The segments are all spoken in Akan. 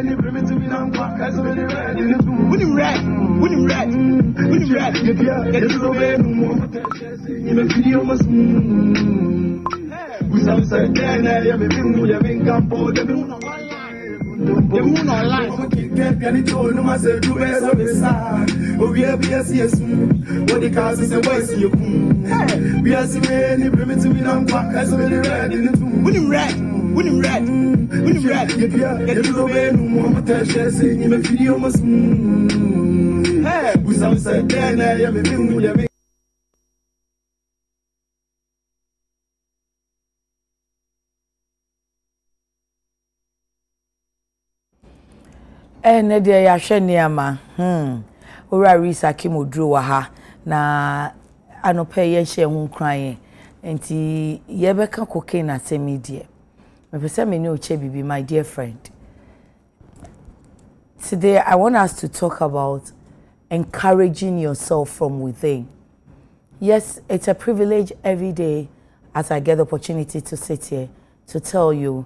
The moon online. Get it all, no matter the best of the side. Oh, we are yes. What the cars is a voice in your boom. We are seeing any primitive in our back as well red in the boom. When you red. Get it away, no more pressure, saying you make video must. We sound said, then I am a boom. Ne de ya hwe niama ora risa kimodru wa ha na anope ye hye hu kran enti ye beka cocaine asemi de me pese me ni oche bibi my dear friend. Today I want us to talk about encouraging yourself from within. Yes, it's a privilege every day as I get the opportunity to sit here to tell you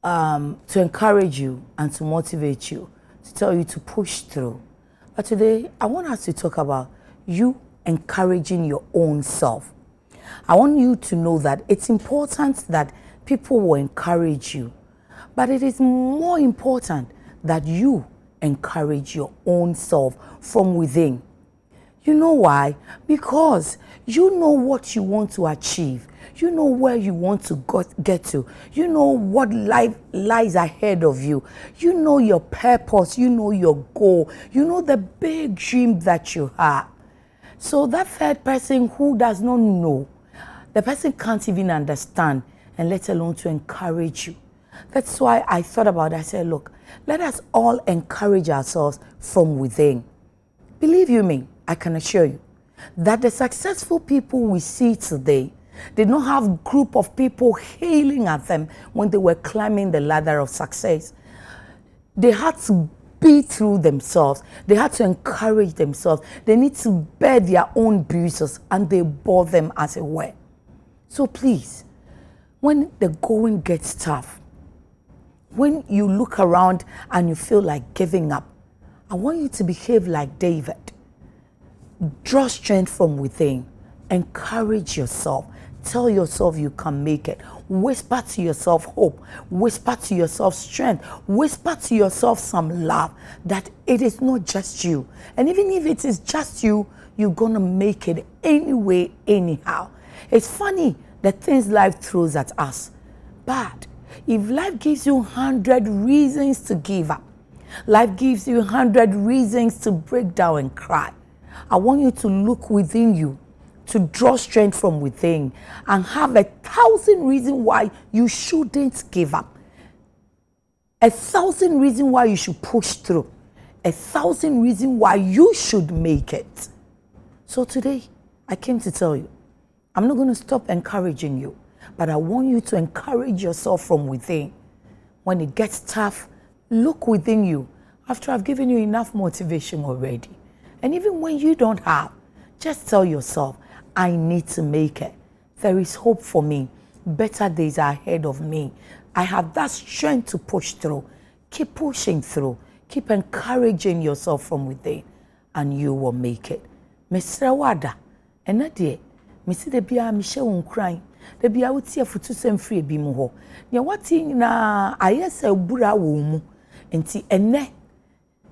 to encourage you and to motivate you, to tell you to push through. But today, I want us to talk about you encouraging your own self. I want you to know that it's important that people will encourage you, but it is more important that you encourage your own self from within. You know why? Because you know what you want to achieve. You know where you want to get to. You know what life lies ahead of you. You know your purpose. You know your goal. You know the big dream that you have. So that third person who does not know, the person can't even understand, and let alone to encourage you. That's why I thought about it. I said, look, let us all encourage ourselves from within. Believe you me, I can assure you that the successful people we see today did not have a group of people hailing at them when they were climbing the ladder of success. They had to be through themselves. They had to encourage themselves. They need to bear their own bruises, and they bore them as it were. So please, when the going gets tough, when you look around and you feel like giving up, I want you to behave like David. Draw strength from within. Encourage yourself. Tell yourself you can make it. Whisper to yourself hope. Whisper to yourself strength. Whisper to yourself some love that it is not just you. And even if it is just you, you're going to make it anyway, anyhow. It's funny the things life throws at us. But if life gives you 100 reasons to give up, life gives you 100 reasons to break down and cry, I want you to look within you, to draw strength from within, and have 1,000 reasons why you shouldn't give up. 1,000 reasons why you should push through. 1,000 reasons why you should make it. So today, I came to tell you, I'm not going to stop encouraging you, but I want you to encourage yourself from within. When it gets tough, look within you after I've given you enough motivation already. And even when you don't have, just tell yourself, I need to make it. There is hope for me. Better days are ahead of me. I have that strength to push through. Keep pushing through. Keep encouraging yourself from within, and you will make it. Mr. Wada, and that day, Mr. Debia Michelle crying. Debia would see a photo same free bimuho. Near what thing na I say Bura womu, and see a ne.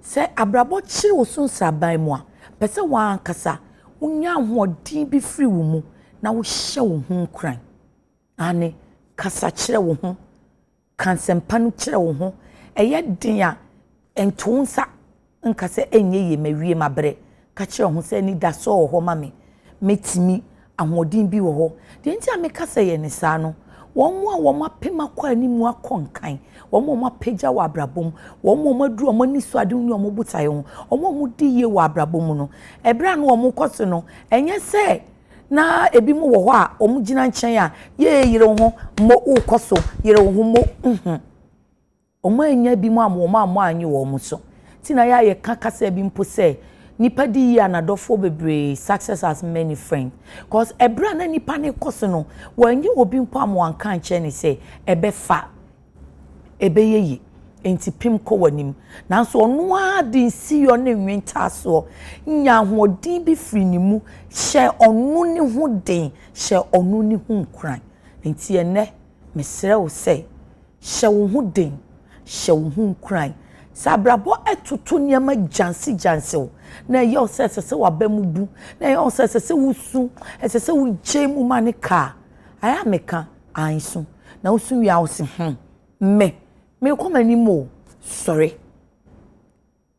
Say Abrabot she was soon sabai moi. Pesa wan kasa. Unya hodin bi free wo mu na wo hye wo hu kran ane kasa kire wo hu kansempa no kire wo hu eye din a entonsa nka se enye ye mawie mabre ka kire ho se ni da so ho ma me metimi ahodin bi wo ho de nti a me kasa ye ne sa no won mu a wo mapema kwa animu akonkan won mu mapeja wa abrabom won mu maduru o ni so ade ni o mo butaye ho o mo di ye wa abrabom no ebra no o mo koso no enye se na ebi mu wo ho a o mo gina nchen a ye yire ho mo u koso yire ho mo o mo enya bi mu am anyi wo mo so ti na ya ye kakasa bi mpo se nipa di ya na dofo bebre success has many friends cause ebra na nipa ne koso no wanyi obi mpo am wan kan che ne se ebe fa ebe yeyi enti pim ko wanim nanso ono a de nsi yo na nwenta so nya hodin bi firi ni mu hye ono ni ho den hye ono ni ho nkran enti ene mesre wo se hye wo ho den hye wo ho nkran sabrabo etutu niam jansi wo na ye osese wabamu bu na ye osese wusu esese wo jemu manika aya meka ansu na wusu wi awse me koma ni mo sorry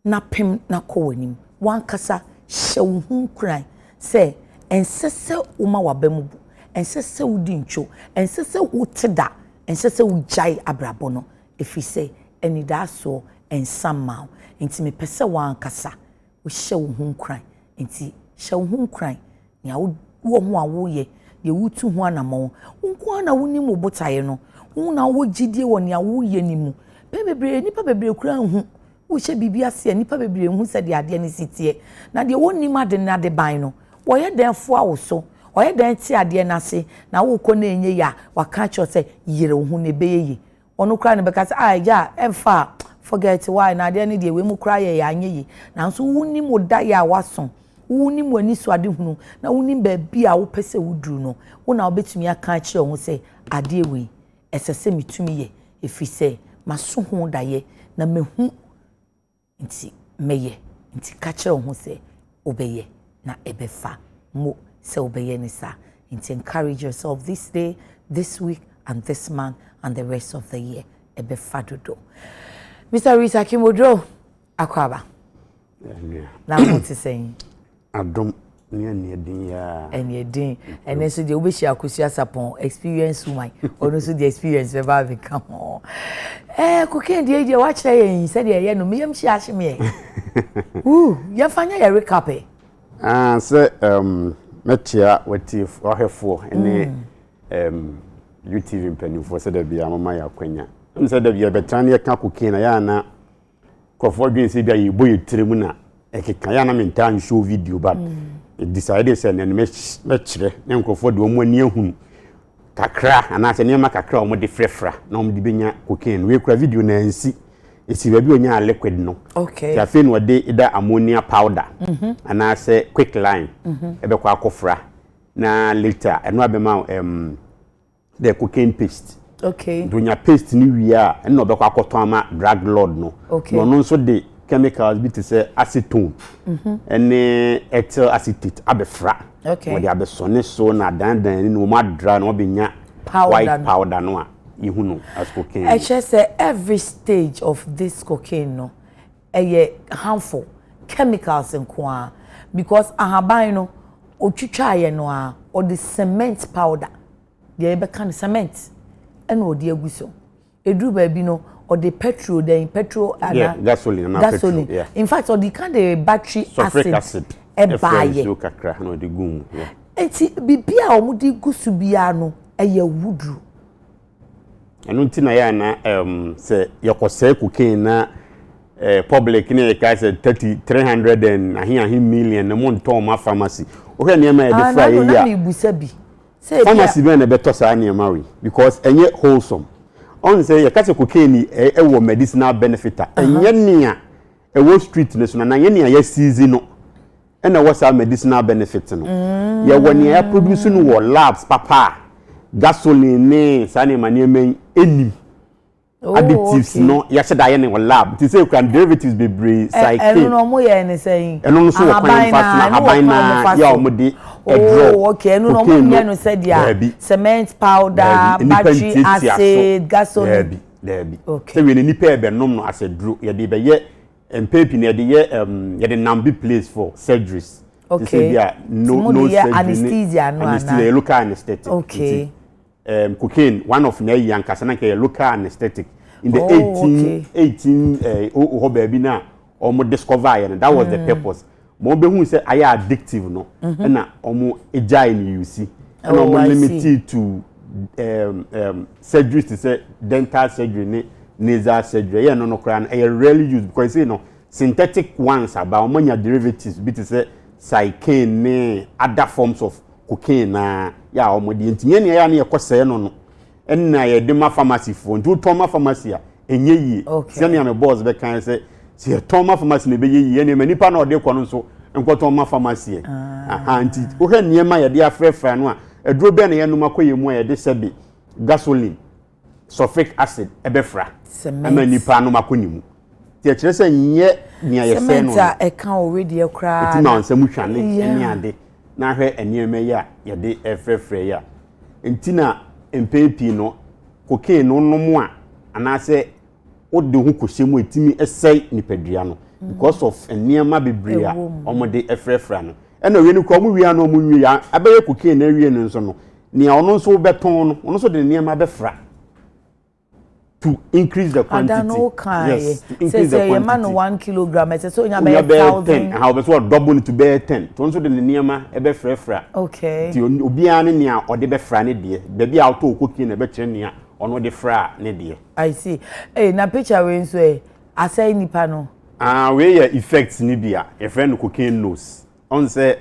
na pem na ko wanim wan kasa hye wo hu kran se ensese wo ma wabamu bu ensese wo di ncho ensese wo teda ensese wo jai abrabo no efi se enida so ensama enti me pese wan kasa wo hye wo hu kran enti hye wo hu kran nya wo ho a wo ye wutu ho anamo nko na woni mo botaye no na wo gidie wo ne awo ye ni mu bebebre nipa bebre kura hu wo hye bibia se nipa bebre hu se de ade ne sitie na de woni ma de na de ban no wo ye den fo awo so wo ye den ti ade na se na wo ko na enye ya waka cho se yire wo hu ne beye ono kura ne beka se ja emfa forget why na ade ne de we mu kura ye ya anye yi na so woni mo da ya waso woni mo ani so ade hunu na woni ba bi a wo pese wuduru no wo na obetumi aka kire ho se ade we esese mitumi ye efise maso ho daye na mehu nti meye nti ka kire ho se obeye na ebefa mo se obeye ni sa nti encourage yourself this day, this week and this month and the rest of the year ebefa dodo. Mr. Rita Kimodro akwaba na mo ti saying adom ne din ya ene din ene so de obeshi akosia sapon experience woman ono so the experience be ba become cocaine de wa kire yen se de ye no meyam shi ahye me ya fanya ya recap se metia wati ohefo ene UTV mpanifo se da bia mama ya kwanya se da bia betran ye ka cocaine ya na kofo dwen se bia ye boye tiremu na ekeka ya na mentan show video but it decided say na me chire na nkofo de omo ani ahunu kakra ana se niam kakra omo de frefra na omo de benya cocaine we kura video na nsi esi ba bi onya liquid no okay ya fe no de ida ammonia powder ana se quick lime ebe kwa akofra na later eno abema the cocaine paste okay dunya paste ni wi a eno be kwa akoton ama drug lord no no nso de chemicals bit say acetone and ethyl acetate abefra okay we dey abesone so na dandan ni no ma dra no benya white powder no a ihunu as cocaine I just say every stage of this cocaine no harmful chemicals in kwa because ahaban no otwitwa ye no a or the cement powder dey be kan cement and o dey aguso edru ba bi no or the petrol gasoline petrol yeah. In fact or the kind of battery acid e baye no kakra no de gum yeah enti bibia omo de gusu bia no eye wudru enu ntina ya na se yakose cocaine na public ne ka se 300 and ahi million na mon ton ma pharmacy o hwe ne ma e de fry ya na me busa bi say pharmacy be na beto sa ne ma we because enye wholesome on say ya kase cocaine e wo medicinal benefit enye nia e wo street ne so na enye nia ya season no e na wo sa medicinal benefit no ya woni ya produce no wo labs papa gasoline ne sane maniemen enim additives no ya sheda ye ne wo lab ti say can derivatives be bre cycle no mo ye ne say eno no so wo kwan fast na haban na ya o mo de okay no no mo ye no say dia cement powder battery acid gasoline there be say we ni pair be nom no acid dro ye de be ye empepi na de ye de nambi place for surgeries okay no anesthesia no anesthesia local anesthetic okay cocaine one of na yankasa na ke local anesthetic in the 18 ho baby na omo discover and that was the purpose mo be hu say aya addictive no na omo ejai ni you see and omo limited to surgery to say dental surgery nasal surgery yeah no kran rarely used because you know synthetic ones about omo derivatives bit say cycane other forms of cocaine na ya omo di ntinye ne ya na yakose no no enna ye de ma pharmacy fo ntu to ma pharmacy a enye yi se na me boss be kan se se toma pharmacy ne be yi ne manipa na ode kɔ no so nkɔtɔma pharmacy aha nti wo hwɛ niema ye de afrefra no a eduro be na ye numa kɔ ye mu a ye de sebe gasoline sulfuric acid ebefra ama nipa no makonimu ti akire se nye nia ye se no cement e kan already e kra ti ma nsam hwane eni ade na hwɛ eniema ye ye de efrefra ya ntina empepi no cocaine no no a anase ode hu kohyemu etimi esai nipadua no because of eniema bebre a omode efrefra no ena we ni ko omu wi ana omu wi ya abaye cocaine na wi no nso no nia ono nso beton no ono nso de eniema befra to increase the quantity. Yes, to increase the quantity. Man 1 kilogram, so you have 1,000. How be so double it to be 10. To also the niema ebe frefra. Okay. Ti obi ane nia o de be fra ne de. Baby auto cocaine na be kire nia ono de fra ne de. I see. Eh na picture we nso e asai nipa no. We ya effects ni bia. E friend cocaine nose. On say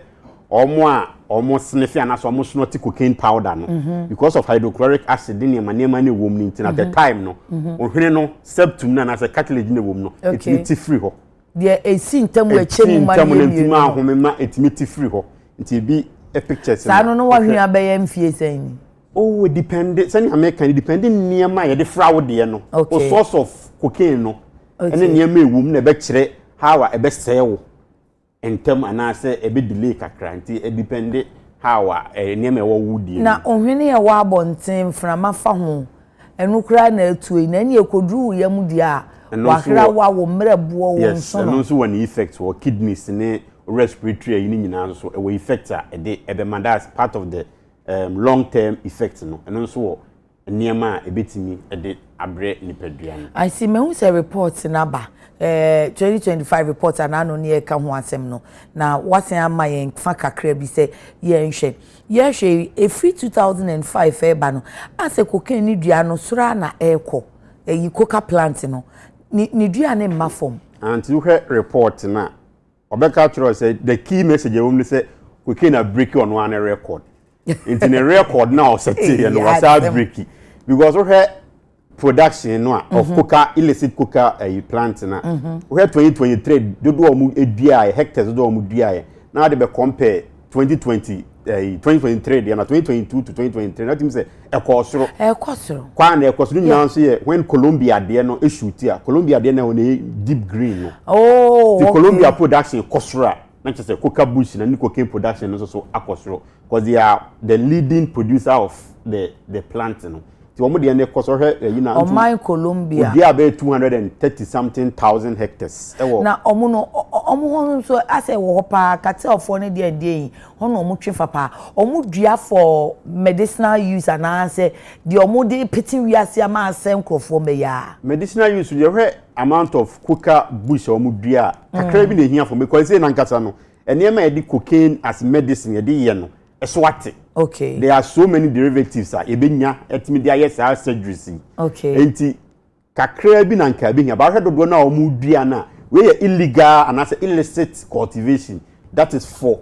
omo sniffy and so much not cocaine powder no because of hydrochloric acid in your ne wom ni at the time no ohwene no septum na as a cartilage ne wom no it free ho there a symptom we chemu ma ni ma ahomema it free ho nti bi a pictures sa no wa hwe abeye mfie sen oh depend sani American depending niema ye de fraud de no o source of cocaine no ene niema ewum na be kire how a be sewo entem anase ebe delay kakra nti e depend how niema wo wudi na ohwene ye wa abonten frama fa ho enu kura na atuo na ne ekoduru yam dia wa kra wa wo mrebo wo nso no so one effect wo kidneys ne respiratory yi nyina so e wo effect a ebe mandas part of the long term effect no eno so wo niema ebetimi de abre nipadua no I see me who say report na ba 2025 report and ano ne ka ho asem no na what am I fa kakra bi say ye nhwe e free 2005 e ba no ase cocaine ni dua no sura na eko yi coca plant no ni dua ne ma form anti you hear report na obeka tro say the key message e won say cocaine na break on one record into the record now set here no was break because we hear production no of coca illicit coca plant na we 2023 dodo omu edua hectares dodo omu dua na dey be compare 2023 dey na 2022 to 2023 na tim say ekosoro kwa na ekosoro nyina so ye when Colombia dey no eshuti a Colombia dey na on deep green no the Colombia production kosoro na say coca bush na cocaine production no so akosoro because they are the leading producer of the plant no omo de ne koso hwe yi na o my Colombia dia be 230 something thousand hectares na omo ho so ase wo pa katel ne de hono omo twe papa omo dua for medicinal use and ase de omo de pitin wiase ama ase nkrofo me ya medicinal use de hwe amount of coca bush omo dua kakra bi na hia for me because say na nkasa no enema e di cocaine as medicine e di ye no eswate. Okay. There are so many derivatives ebenya etimi dia yes surgeries. Okay. Enti kakra bi na nka bi hia ba hwe dodo na omu dua na we illegal and as illicit cultivation that is for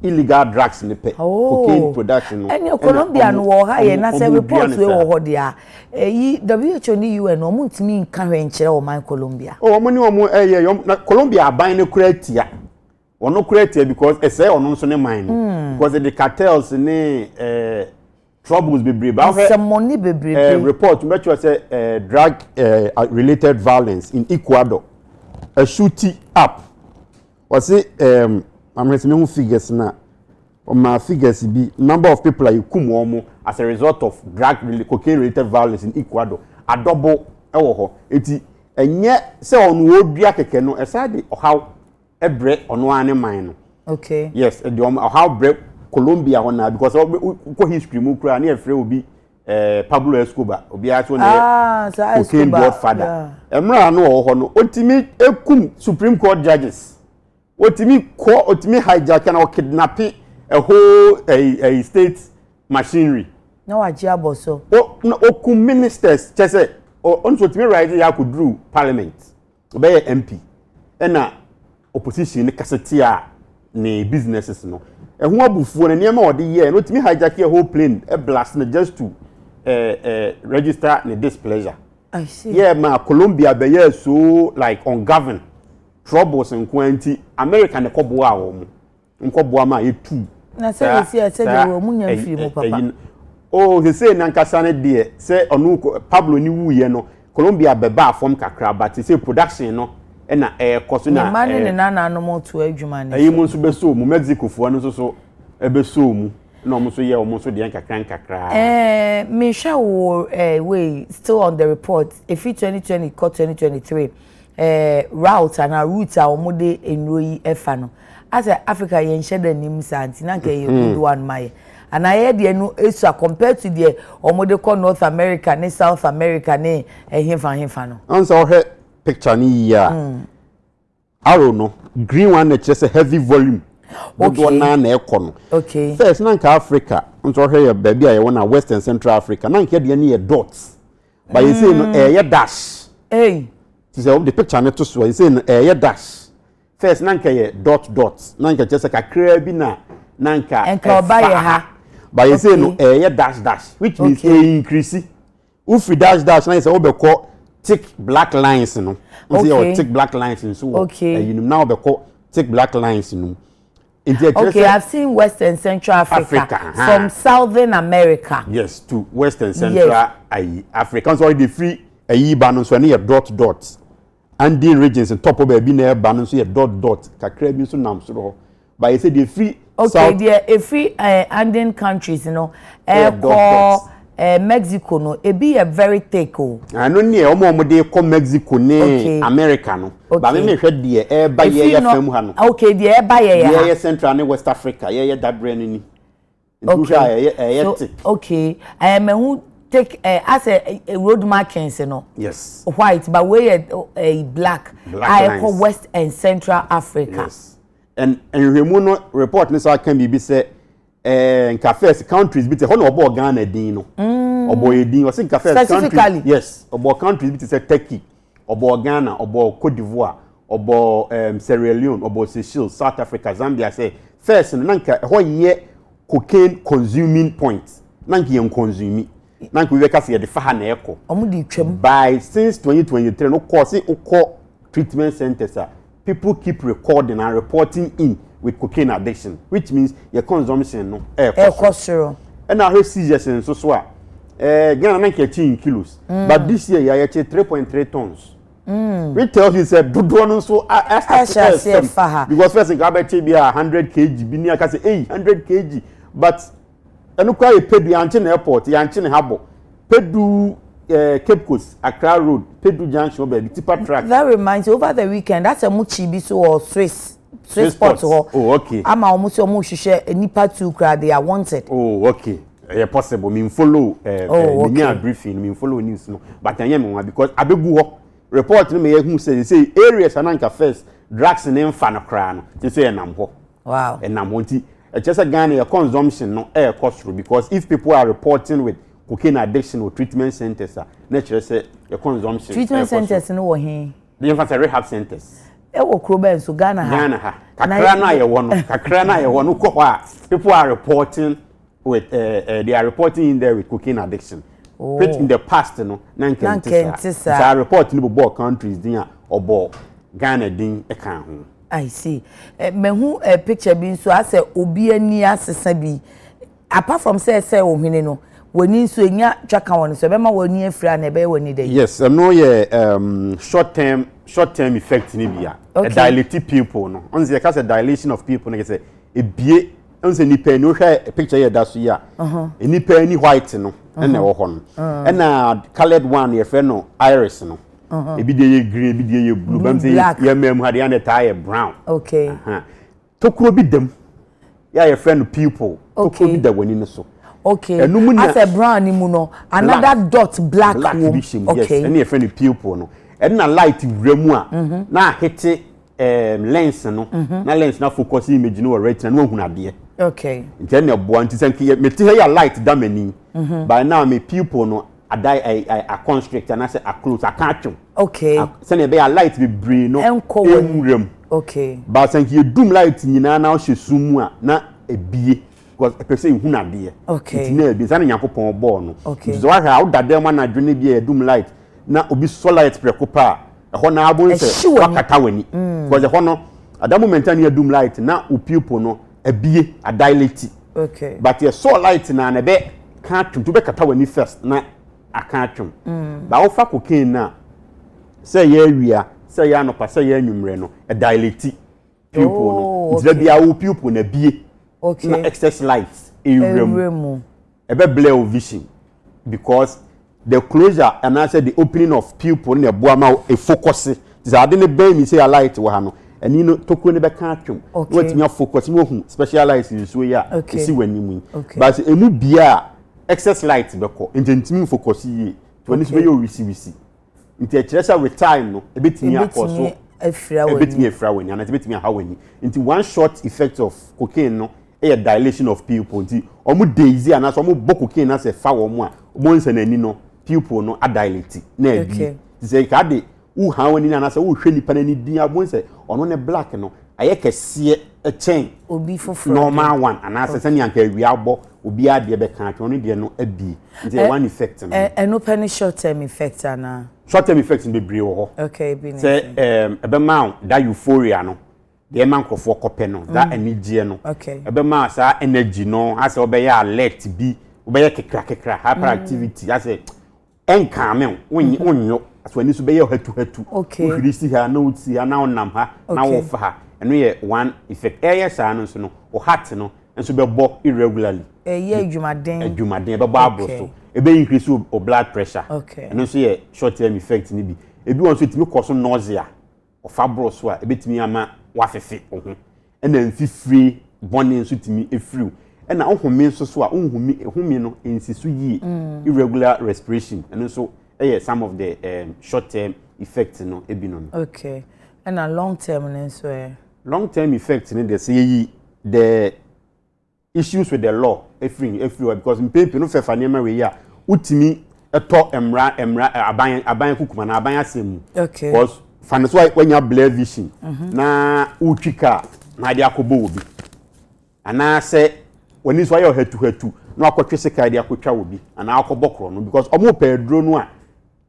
illegal drugs in the cocaine production. And Colombia no wo ha ye na say reports we wo ho dia WHO ni UN omu ntimi nka hwe nkire o man Colombia. Omu ni omu Colombia aban ne kura tia. Ono create because say ono nso ne mine because the cartels ne troubles bebre ba some money bebre report make sure say drug related violence in Ecuador a shooting up was say I'm reading figures na my figures be number of people like kumomo as a result of cocaine related violence in Ecuador a double ewo ho eti enye say onu odua keke no esade how ebre ono ane mine no. Okay. Yes, how bre Colombia ona because ko history mu kura na efre obi Pablo Escobar obi aso ne cocaine godfather. Emra no ho no otimi ekum Supreme Court judges. Otimi hijack na kidnap a whole a state machinery. No agia boso. Okum ministers chese onso otimi rise ya kudru parliament. Obey MP. Ena opposition ne kasetia ne businesses no ehun abufuo ne niam ode ye no timi hijack a whole plane a blast just to register ne displeasure I see. Yeah, ma Colombia be yeah so like ungoverned troubles and quantity America ne koboa wo mu. Nkoboa ma ye two. Na say say dey wo mu nya free mu papa. Oh, he say nankasa ne de say onu Pablo ni wuye no Colombia beba form kakra but say production no na koso na man ne na no mo to adwuma ne. Ayi mu nso be so mu Mexico fo no so ebe so mu na mo so ye o mo so de kakra. Me sha wo we still on the report if 2020 cut 2023 route and a route a omo de enroyi efa no as Africa yen sheda nim santi na ke ye good one my and I hear the no issue compared to the omo call North America ne South America ne hemfa no answer her picture ni ya arrow no green one just a heavy volume okay na ekono okay first na nka Africa answer her baby I want Western Central Africa na nke de ne dots but you say no ye dash ti say the picture ne to so you say no ye dash first na nka ye dot na nka just kakra bi na nka enka oba ye ha but you say no ye dash which means increase if dash na you say obekọ thick black lines no you say thick black lines in so you know now obekọ thick black lines no okay I've seen Western Central Africa from Southern America yes to Western Central Africa so the free ba no so na dot and the regions in top of be na ba no so dot kakra bi so nam so but you say the free okay there free Andean countries you know Mexico no e be a very thick no near omo de come Mexico ne America no but me hwe de ba ye fam ha no okay de ba ye Central and West Africa ye that brand ni okay okay me who take as a road markings no yes white but we a black I call West and Central Africa yes and remuno report ni so can be say nka first countries bit ho na obo Ghana din no obo edin o say nka first countries yes obo countries bit say Turkey obo Ghana obo Cote d'Ivoire obo Sierra Leone obo Seychelles South Africa Zambia say first no nka ho ye cocaine consuming points nanka ye consuming nanka we ka say the fa na eko omudi twam by since 2023 no course treatment centers people keep recording and reporting in with cocaine addiction, which means your consumption no cost and I heard seizures and so Ghana 13 kilos, but this year you are 3.3 tons. Which tells you said do no so because first in Gabet be 100 kg, Binia can say 800 kg, but I no quite paid the Anchin Airport, the Anchin Habo, Pedu Cape Coast, Accra Road, Pedu Junction, the tipper track. That reminds you over the weekend. That's a Muchibiso or Swiss sports. Oh, okay. I'm almost share nipa two crowd. They are wanted. Oh, okay. Possible. Me follow. Me briefing. Me follow news. No, but I am because abegu report me who say areas ananka first drugs in infant crown. They say enamho. Wow. Enamhonti. Just a Ghana consumption no air cost through because if people are reporting with cocaine addiction or treatment centers, nature say your consumption. Treatment centers no here. The infant rehab centers. Ewo kroben so Ghana ha. Kakra na ye wono. Kakra na ye wono ko kwa. People are reporting with they are reporting in there with cocaine addiction. Which in the past no nankentisa. So report in the countries din obo Ghana din e kan ho. I see. Me hu a picture bi so ase obi ani asesa bi. Apart from say ohwene no woni so enya twaka won so be ma woni afira na be woni dey. Yes, no ye short term effect ni bia. A dilate people no. On say ka say dilation of people no say ebie on say nipa ni hwe picture here da so ya. Nipa ni white no na wo ho no. Na colored one ye fe no iris no. Ebi dey ye green, ebi dey ye blue, but say ye mem had yan tie brown. Okay. Tokuro bi dem. Ya ye friend people. Tokuro bi da woni no so. Okay. As a brown ni mu no, another dot black division. Okay. Yes. Any friend people no. And na light wremu a na hit lens no. Na lens na focus image no retina no hunu ade. Okay. Nti na bo anti sanke me te ya light da mani. By now me people no I constrict and I say I close I catch you. Okay. Say be a light be brain no enwrem. Okay. But sanke you doom light nyina na o hyesumu a na ebie because a person hunu ade. Okay. Nti na be say na yakopon bo no. Okay. So I how da dem na dwene be a doom light na obi solite prekopa ehɔ na abon se wakata wani because ehɔ no at that moment na doom light na o pupil no ebie a dilate okay but your so light na na be can't to be kata wani first na akatwom ba wo fa cocaine na say ye awia say ya no pa say ya anwumre no e dilate pupil no ntia bia wo pupil na bie okay na excess light ewrem ebe blur vision because the closure and I said the opening of pupil na boama e focus is ade ne ben mi say a light wo ha no eni no tokuro ne be ka atwom what me focus mo hu specialize in so ya esi wani mu but emu bia excess light be ko intentimi focus yi to ni so be yo wisi nti e kire sa with time no e betimi akoso ebetimi afra wani and ebetimi ha wani nti one short effect of cocaine no a dilation of pupil nti omo daisy and so omo bo cocaine na se fa wo mo a omo nsa na ni no pupil no adilate na abi say ka de u ha wani na say u hwe nipa na ni din abon say ono ne black no aye kese a chain obi foforo normal one and as say nyanka wi abo obi ade be kan atwo no de no abi nti one effect no no penny short term effect ana short term effect be bre wo ho okay bi say ebe ma that euphoria no the man crofo kope no that energy no okay ebe ma sa energy no as obe ya alert bi obe ya kekra hyperactivity as enka me wonyo so ani so be ya hatu okay ohirisi ha na uti ha na onam ha na wo fa ha eno ye one effect sa no so no o heart no enso be bo irregularly ye adwumaden be bo abro so ebe increase o blood pressure okay eno so ye short term effect ni bi ebi won so timi koso nausea o fabro so a ebetimi ama wafefe ohun ena mfifiri bone nso timi efiriu ena ohumi nso so a ohumi no ensisu yi irregular respiration eno so some of the short term effects no ebi no okay and a long term nso long term effects ni they say the issues with the law everywhere because mpempe no fefa niam we ya utimi eto emra aban kukuma na aban asem okay because faneso when you blur vision na utwika na dia akobo obi ana se woni so ayo hatu na akotwese ka dia akotwa obi ana akobokro no because omo pedro no a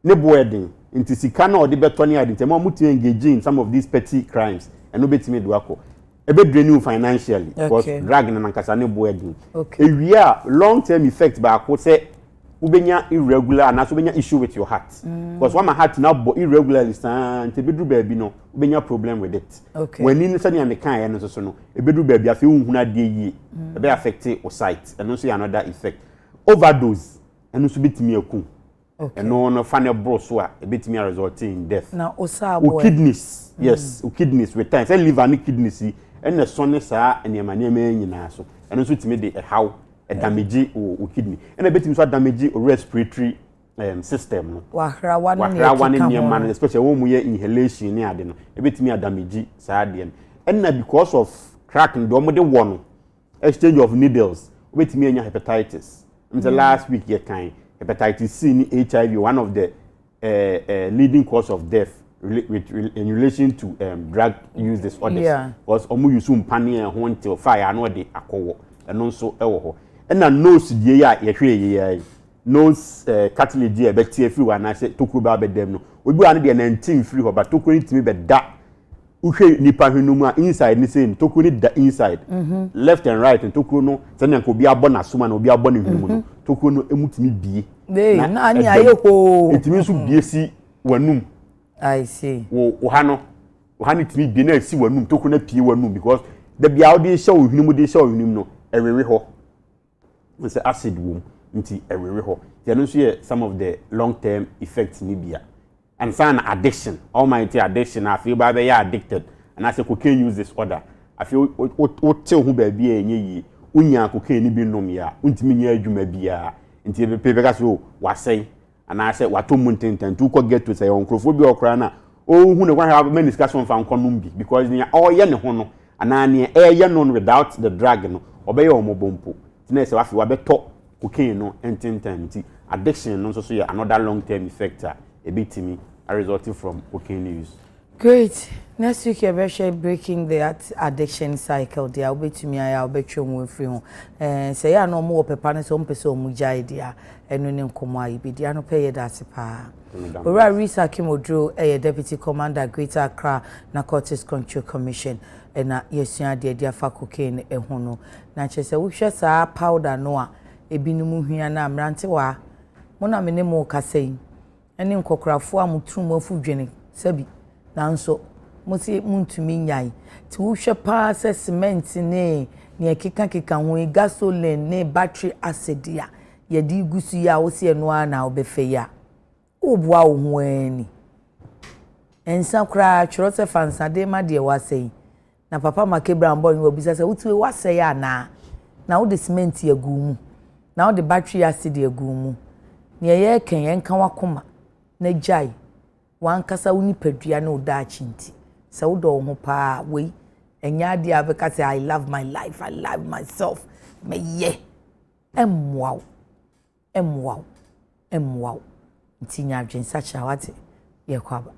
ne boedin nti sika na odi beto ne ade ntema muti engage in some of these petty crimes and no betimi do akọ ebe drain financially because drug na nankasa ne boedin ewia long term effect ba akọ say ubenya irregular and also ubenya issue with your heart because one my heart now irregularly stand te bedru ba bi no ubenya problem with it when ni say na kan ya no so no e bedru ba bi afi unhunu ade yi e be affect your sight and also another effect overdose and also betimi akun and no final bro so a betimi result in death na osabo kidneys yes kidneys with time say liver and kidneys and the son sa enema nyina so and also timi de how a damage o kidney and a betimi so damage o respiratory system no wahra one in man especially when we inhalation ni ade no e betimi damage sa ade and na because of crack ndo mo de one exchange of needles betimi anya hepatitis the last week ye kan hepatitis C ni HIV one of the leading cause of death in relation to drug use disorders because omu use mpane ho until fire no de akowo eno nso ewo ho na nose die ya ye hwe ye nose cartilage e betie free wa na se tokuro ba bedem no obi wa no de 19 free ho ba tokuro ni timi beda uhwe nipa hwenu mu a inside ni say tokuro ni da inside left and right tokuro no se na ko obi abo na soma na obi abo ne hwenu no tokuro no emutimi bie na ani ayeko etimi so bie si wanum I see wo hano timi bie na si wanum tokuro na pie wanum because the bia odi hye wo hwenu mu de hye wo hwenu no ewewe ho say acid wom nti ewewe ho they no so some of the long term effects ni bia and sign addiction almighty addiction I feel ba be addicted and I say cocaine use disorder I feel o te ho ba bia enye yi unya cocaine ni bi nom ya untimi nya adwuma bia nti be ka so wasai and I say watomu ntenten to ko get to say onkrofo bi okra na o hu ne kwa ha ba discussion fa nkonom bi because nya o ye ne ho no ana ne ye no without the drug no obey omobompo na say wafi wabeto cocaine no enten nti addiction no so another long term effect a bitimi a resulting from cocaine use. Great. Next week you're very breaking the addiction cycle there obetumi aya obetwe mu free ho say ya no mo pepa ne so mpese o mu jai dia enu ne nkomo ayi bi dia no pay that pa Ora Risa Kimodro, Deputy Commander, Greater Accra Narcotics Control Commission, and yesua de fa cocaine hono. Na chese wo hwe saa powder no a ebinumu hia na amrante wa. Mo na me ne mo kasai. Ene nkokrafo amutrum afu dwene sabi. Nanso mo si muntumi nyai. Ti wo hwe pa se cement ne keka ho gasoline ne battery acid ya. Ye di gusu ya wo se eno na obefe ya. Obua wo ho ani. Ensa kra chrote fansa de ma de wasei. Na papa makebra mbɔ ni obisa se wotuwe wasei ya na wo de cement ya gumu. Na wo de battery acid ya gumu. Ne ye ken ye nka wakoma na jai. Wan kasa wo nipadua na oda achinti. Se wo do ho pa we enya de abeka se I love my life, I love myself. Me ye. Emwa. Ntinya adwen sacha wate ye kwaba.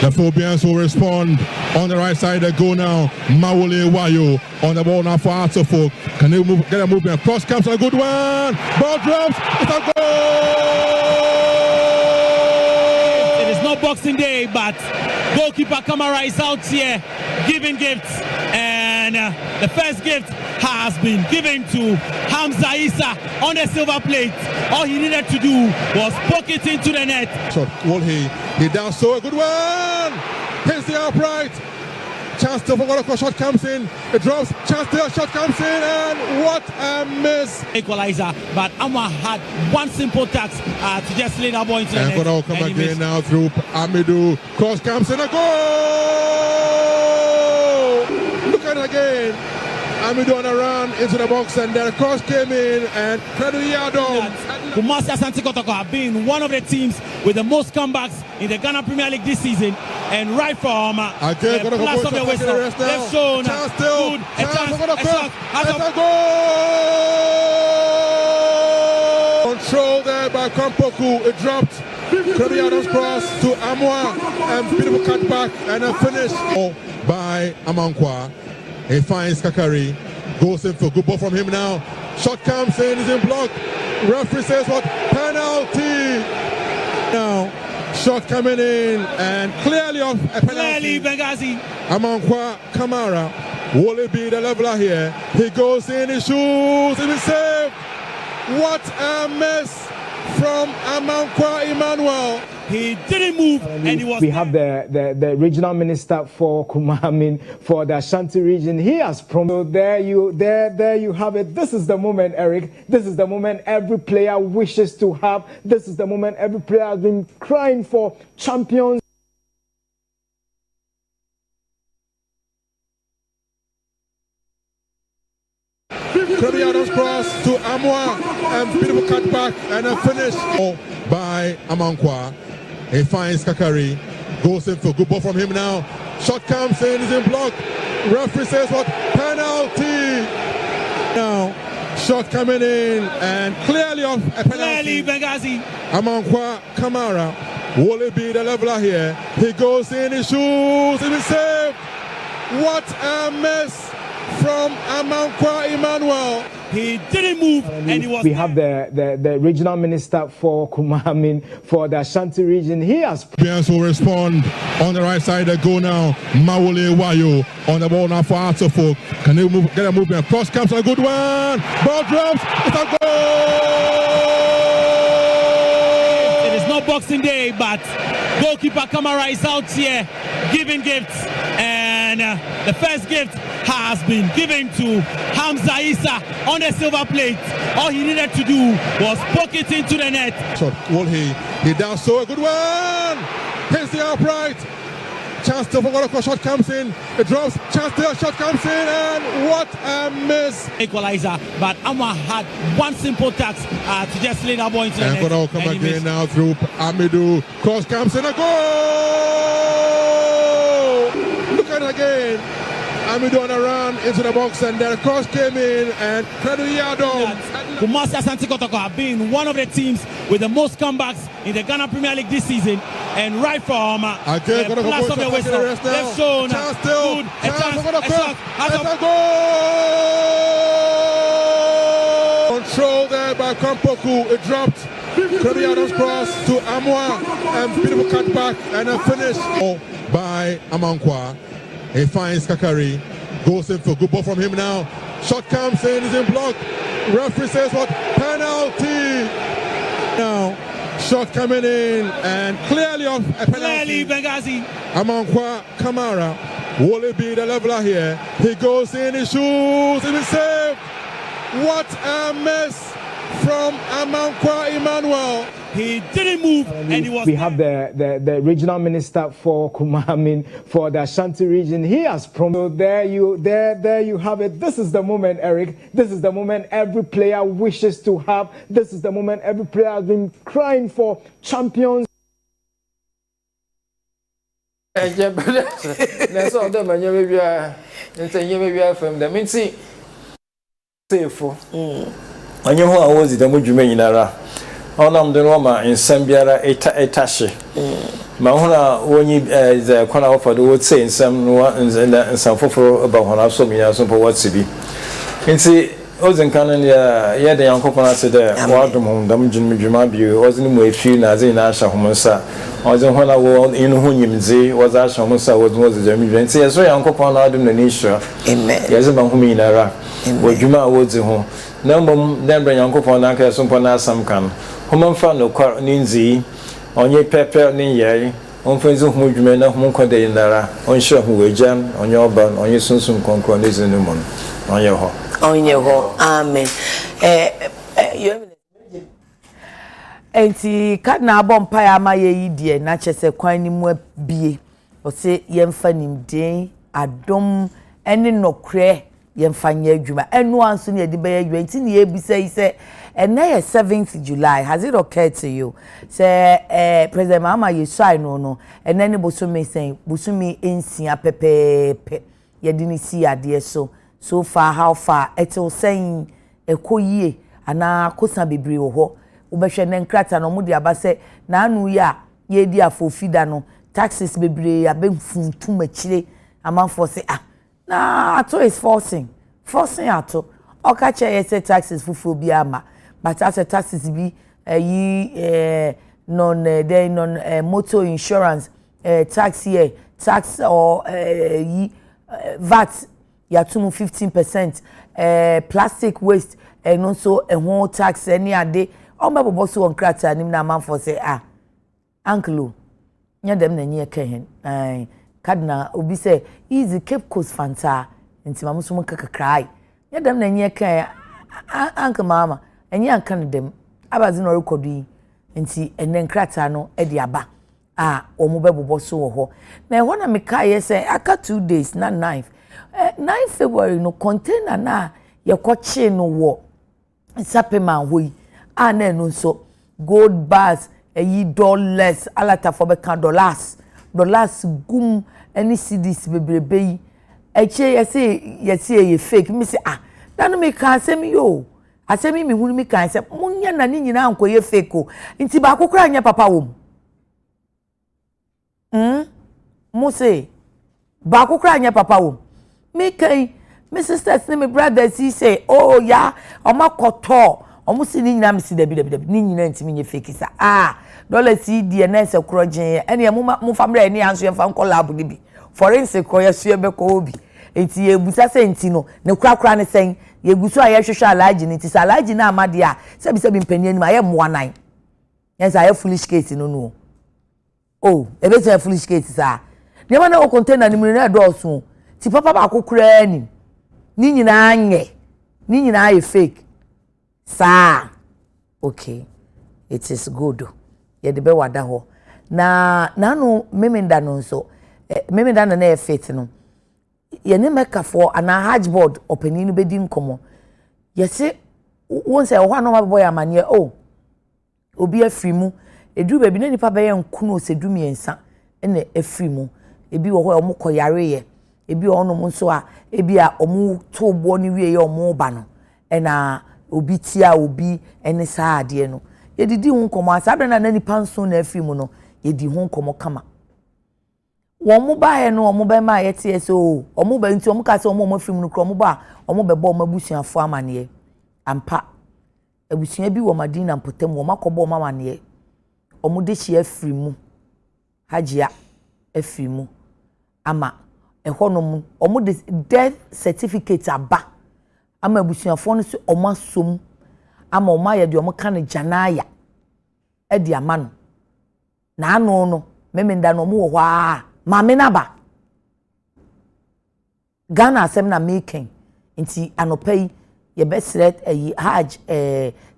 The Phobians will respond on the right side. They go now. Mawule Wayo on the ball now for Artofo. Can they move? Get a movement. Cross comes a good one. Ball drops. It's a goal. It is not Boxing Day, but goalkeeper Kamara is out here giving gifts, and the first gift has been given to Hamza Issa on the silver plate. All he needed to do was poke it into the net. Shot. Well, he down so a good one. Hits the upright. Chance to forget a shot comes in. It drops. Chance to a shot comes in, and what a miss! Equalizer, but Amwa had one simple task to just lay that ball into the net. And gonna come again now through Amidou. Cross comes in, a goal! Look at it again. Amidou on a run into the box, and then the cross came in, and Credu Yadom. Kumasi Asante Kotoko have been one of the teams with the most comebacks in the Ghana Premier League this season, and right from the plus of the whistle, they've shown good a shot, a goal! Control there by Kampoku, it dropped. Credu Yadom's cross to Amwa, and beautiful cut back, and a finish by Amankwa. He finds Kakari, goes in for good ball from him now. Shot comes in, is in block. Referee says what? Penalty! Now, shot coming in, and clearly off a penalty. Clearly, Benghazi. Amankwa Kamara, will it be the leveler here? He goes in, he shoots, it is saved. What a miss from Amankwa Emmanuel. He didn't move, and he was. We have the regional minister for Kumamin for the Ashanti region. He has promised. There you have it. This is the moment, Eric. This is the moment every player wishes to have. This is the moment every player has been crying for. Champions. Credu Yadom's cross to Amwa, and beautiful cut back, and a finish by Amankwa. He finds Kakari, goes in for good ball from him now. Shot comes in, is in block. Referee says what? Penalty! Now, shot coming in, and clearly off a penalty. Clearly, Benghazi. Amankwa Kamara, will it be the leveler here? He goes in, he shoots, it is saved. What a miss from Amankwa Emmanuel. He didn't move, and he was. We have the regional minister for Kumamin for the Ashanti region. He has. Phobians will respond on the right side. They go now. Mawule Wayo on the ball now for Artofo. Can they move? Get a movement. Cross comes a good one. Ball drops. It's a goal. It is not Boxing Day, but goalkeeper Kamara is out here giving gifts, and the first gift has been given to Hamza Issa on the silver plate. All he needed to do was poke it into the net. Shot. Well, he down so a good one. Hits the upright. Chance to forget a shot comes in. It drops. Chance to a shot comes in, and what a miss! Equalizer, but Amwa had one simple task to just lay that ball into the net. And gonna come again now through Amidou. Cross comes in, a goal! Look at it again. Amidou on a run into the box, and then the cross came in, and Credu Yadom. Kumasi Asante Kotoko have been one of the teams with the most comebacks in the Ghana Premier League this season, and right from the plus of the whistle, they've shown good a goal. Control there by Kampoku, it dropped. Credu Yadom's cross to Amwa, and beautiful cut back, and a finish by Amankwa. He finds Kakari, goes in for good ball from him now. Shot comes in, is in block. Referee says what? Penalty! Now, shot coming in, and clearly off a penalty. Clearly, Benghazi. Amankwa Kamara, will it be the leveler here? He goes in, he shoots, it is saved. What a miss from Amankwa Emmanuel. He didn't move, and he was. We have the regional minister for Kumamin for the Ashanti region. He has promised. There you have it. This is the moment, Eric. This is the moment every player wishes to have. This is the moment every player has been crying for. Champions. Onye ho awozi da mudwuma nyinara onam de no ma ensam biara etashe ma hona woni ze kwana ofado wo tse ensam no ensam foforo aba hona so mi aso po what's bi nti ozen kanan ya de yankopon ase de wadom dam dwuma bi ozen mu efi na ze na ahya homonsa ozen hona wo inu ho nyimze woza ahya homonsa wozen woze jami bi nti yeso yankopon na adom na ni hira amen yeze ma humi na ra wo dwuma woze ho na mbom dem bra yankopon na ka so mpo na asam kan homamfa no kwa ninzi onye pepe ni yei onfenzu hu dwuma na hu nkode nara onhye hu wejan onye oba onye sunsun konkon nezenu mon onye ho amen enti kad na abom pa ya ma ye die na chese kwan ni mu bie o se yemfa nimden adom ene nokre yemfa nya adwuma enu anso ne de be adwuma enti ne ebisa yi se ene ye 7th July has it occurred to you say President Mama Yesai no ene ne bosumi sen bosumi ensia pepepe ye de ni si ade so far how far etil saying ekoyie ana kosa bebre wo ho ubehwe ne nkrata no mudi abase na anu ya ye di afofida no taxes bebre abemfuntum akire amanfo se na ato is forcing ato okache ye say taxes fufu bi ama but as taxes bi non motor insurance tax here tax or VAT ya tumu 15% plastic waste and also a whole tax any ade o me bobo so on krata nim na manfo say uncle nya dem na nye kehen kadna obi say easy Cape Coast fanta nti mamuso mun kakakrai nya dem na nye kehen uncle mama enye ankan dem abazi no record yi nti enen krata no e de aba omo be bobo so wo ho na ho na me kai say aka 2 days na 9 February no container na yekoche no wo sapema hoyi na no so gold bars $dollars alata for be kan dollars gum any cedis bebrebe yi eche yesi ye fake me say na no me kan asem yo asemi mi hunu mi kan say munya na ni nyina ankoye fake o nti ba kokora anya papa wo mo say ba kokora anya papa wo me kai my sisters and my brothers say oh yeah oma koto omo si ni nyina me si dabi ni nyina ntimi nye fake sa dollar si die na se krojen ene mo family ene anso ye fa collab ni bi forensic ko ye so ye be ko obi enti ye busa se enti no ne kura ne sen ye gusu aye hwehwe alaji ni ti sa alaji na amade a se bi mpani ani ma ye mo anan yen sa ye foolish case no ebe se foolish case sa ne ma na o container ni mu na do so ti papa ba kokura ni nyina anye ni nyina aye fake sa okay it is good ye de be wada ho na no memenda no so memenda na e fit no ye ne meka for ana Hajj board opani no bedi nkomo ye se won say ho no maboy amane obi afri mu eduru ba bi na nipa be ye nkuno osedumi ensa ene afri mu ebi wo ho omokoyare ye ebi onom nso ebi omu to bo ni wie ye omu ba no na obi tia obi ene saa ade no ye didi hu nkomo asabre na nipa nso na afi mu no ye di hu nkomo kama womu ba ye no omu be ma ye tie so omu ba nti omu ka se omu afi mu no kro omu ba omu be bo mabusuafo amane ampa abusuan bi wo Madina mpotem wo makobo mamane omu de chi afri mu hajia afri mu ama ehonom omo de death certificate aba ama abusuafo no so omo asom ama omo aye de omo kan janaya e de ama no na anu no memenda no omo wo hwa ma me na ba Ghana asem na making nti anopai ye besret Hajj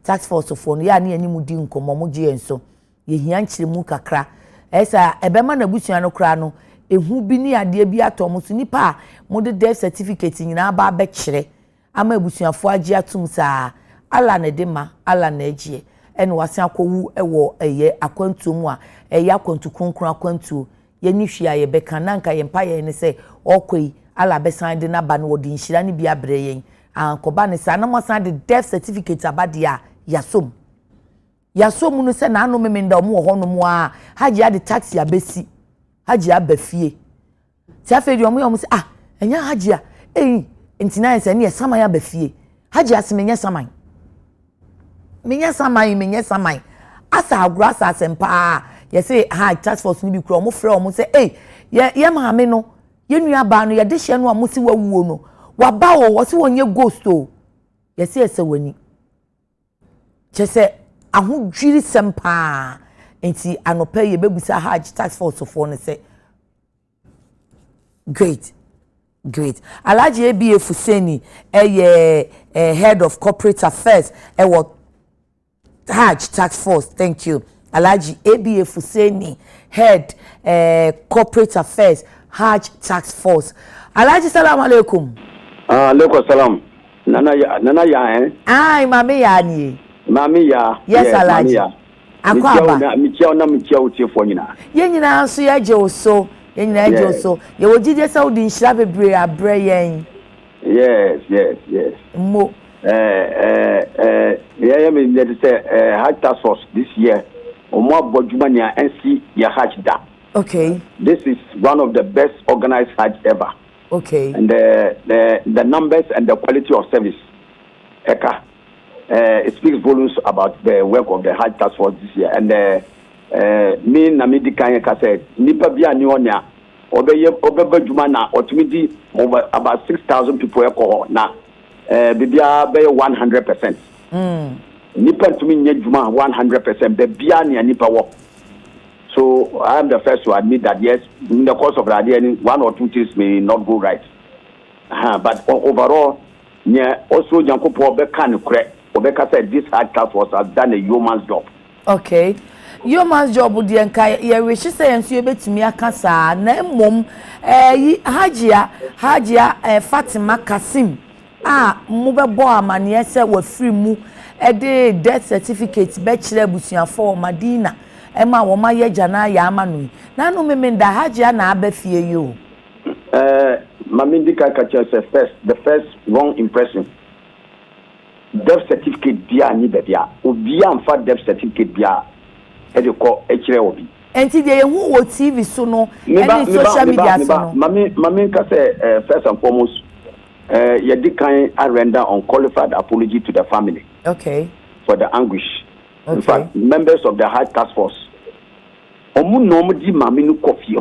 tax force for no ya na animu di nkomo mo je enso ye hia nkyeremu kakra esa ebema na abusua no kra no ehu bi ni ade bi atom so nipa mo de death certificate nyina ba be kire ama abusuafo agi atum saa ala na de ma ala na agie ene wase akowu ewo akwantu mu a akwantu kronkron akwantu ye ni hwia ye be kan nanka ye mpa ye ne se okoi ala be san de na ba no wodi nhira ni bi abre yen ankoba ne sa na mo san de death certificate abadia yasom ya so mu no se na no memenda omo wo hono mu a Hajj ya de taxi abesi Hajj ya bafie ti afedi omo se ah enya Hajj ya ntina se ne ya saman ya bafie Hajj ya se menya saman asa agura asa sempa ye say Hajj task force ni bi kura omo frɛ omo se ye maame no ye nua ba no ye de hye no omo si wawuo no wa ba wo se wonye ghost o ye say ese wani che se ahodwiri sempa enti anopa ye bebusa Hajj task force for no say great Alhaji ABA Fuseni head of corporate affairs Hajj task force. Thank you. Alhaji ABA Fuseni head corporate affairs Hajj task force. Alhaji salam alaikum. Alaikum salam. Nana ya Ai mami ya ni. Mami ya. Yes Alhaji. Akwaba. Michia utifo nyina. Ye nyina nso ya je oso. Ye nyina ya je oso. Ye wojije Saudi nshira bebre abre yen. Yes. Mo. Yeah, me let say Hajj task force this year. Omo abodjuma nia NC ya Hajj da. Okay. This is one of the best organized Hajj ever. Okay. And the numbers and the quality of service, it speaks volumes about the work of the Hajj task force this year. And me Namidi Kanyeka said, Nipa Bia Nionia, Obeba Jumana, Otumidi, over about 6,000 people now. Bibia be 100%. Nipa to me Juma 100%. The Biani and Nipa walk. So I am the first to admit that yes, in the course of the idea, 1 or 2 things may not go right. But overall, also Janko Bekan correct. Obeka said this Hajj task force has done a yeoman's job. Okay. Yeoman's job would ye wish say and you bet me a casa, na mom Hajia Fatima Kasim. Mube boa mani se we free mu de death certificate bachelor busia for Madina ema wo ma ye jana ya amanu na no memenda Hajia na abafie yo mamindika kacha say the first wrong impression death certificate bia ni bebia obi amfa death certificate bia e de ko e kire obi enti de hu wo TV so no any social media so no mami ka say first and foremost Yedi can render unqualified apology to the family. Okay. For the anguish. Okay. In fact, members of the Hajj task force. Omu normally maminu coffee.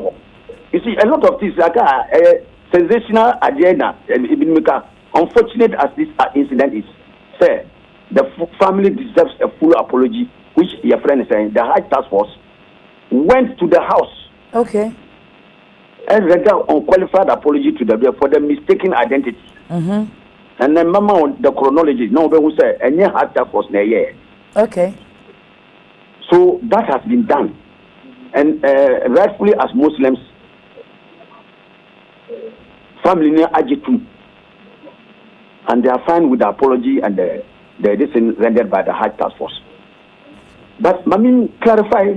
You see, a lot of things like sensational agenda. Unfortunate as this incident is, sir, the family deserves a full apology, which your friend is saying. The Hajj task force went to the house. Okay. And render unqualified apology to the for the mistaken identity. And then mama on the chronology, no one will say any Hajj task force na year. Okay. So that has been done. And rightfully as Muslims, family near Ajitu. And they are fine with the apology and the decision rendered by the Hajj task force. But Mamin clarify,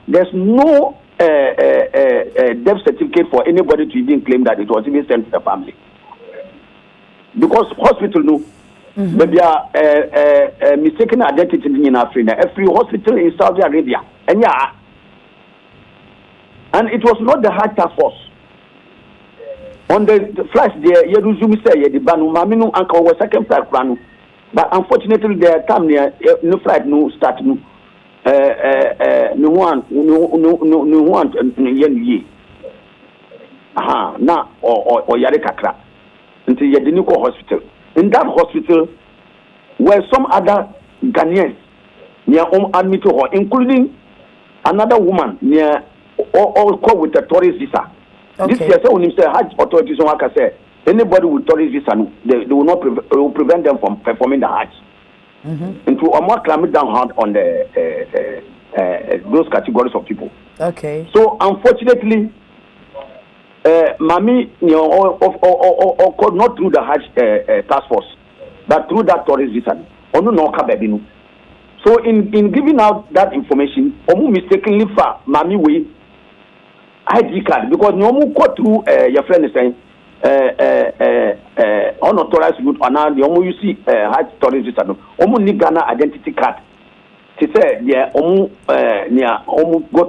there's no death certificate for anybody to even claim that it was even sent to the family. Because hospital no, maybe mistaken identity in Africa. Every hospital in Saudi Arabia, and it was not the Hajj task force. On the flights there, you resume say the banu maminu uncle was second flight plan, but unfortunately the time near no flight no start no. No one ye. Na or yare kakra until Yediniko hospital. In that hospital were some other Ghanaians near admitted her, including another woman near all called with a tourist visa. Okay. This year, so when you say Hajj authorities on Waka say anybody with tourist visa, they will not prevent them from performing the Hajj. And to a more climate down hard on the those categories of people. Okay. So unfortunately, Mami, or not through the Hajj task force, but through that tourist visa. So in giving out that information, Omu mistakenly for Mami way ID card because Omu go through your friend is saying unauthorized route and now the Omu you see Hajj tourist visa. Omu need Ghana identity card she said, yeah, go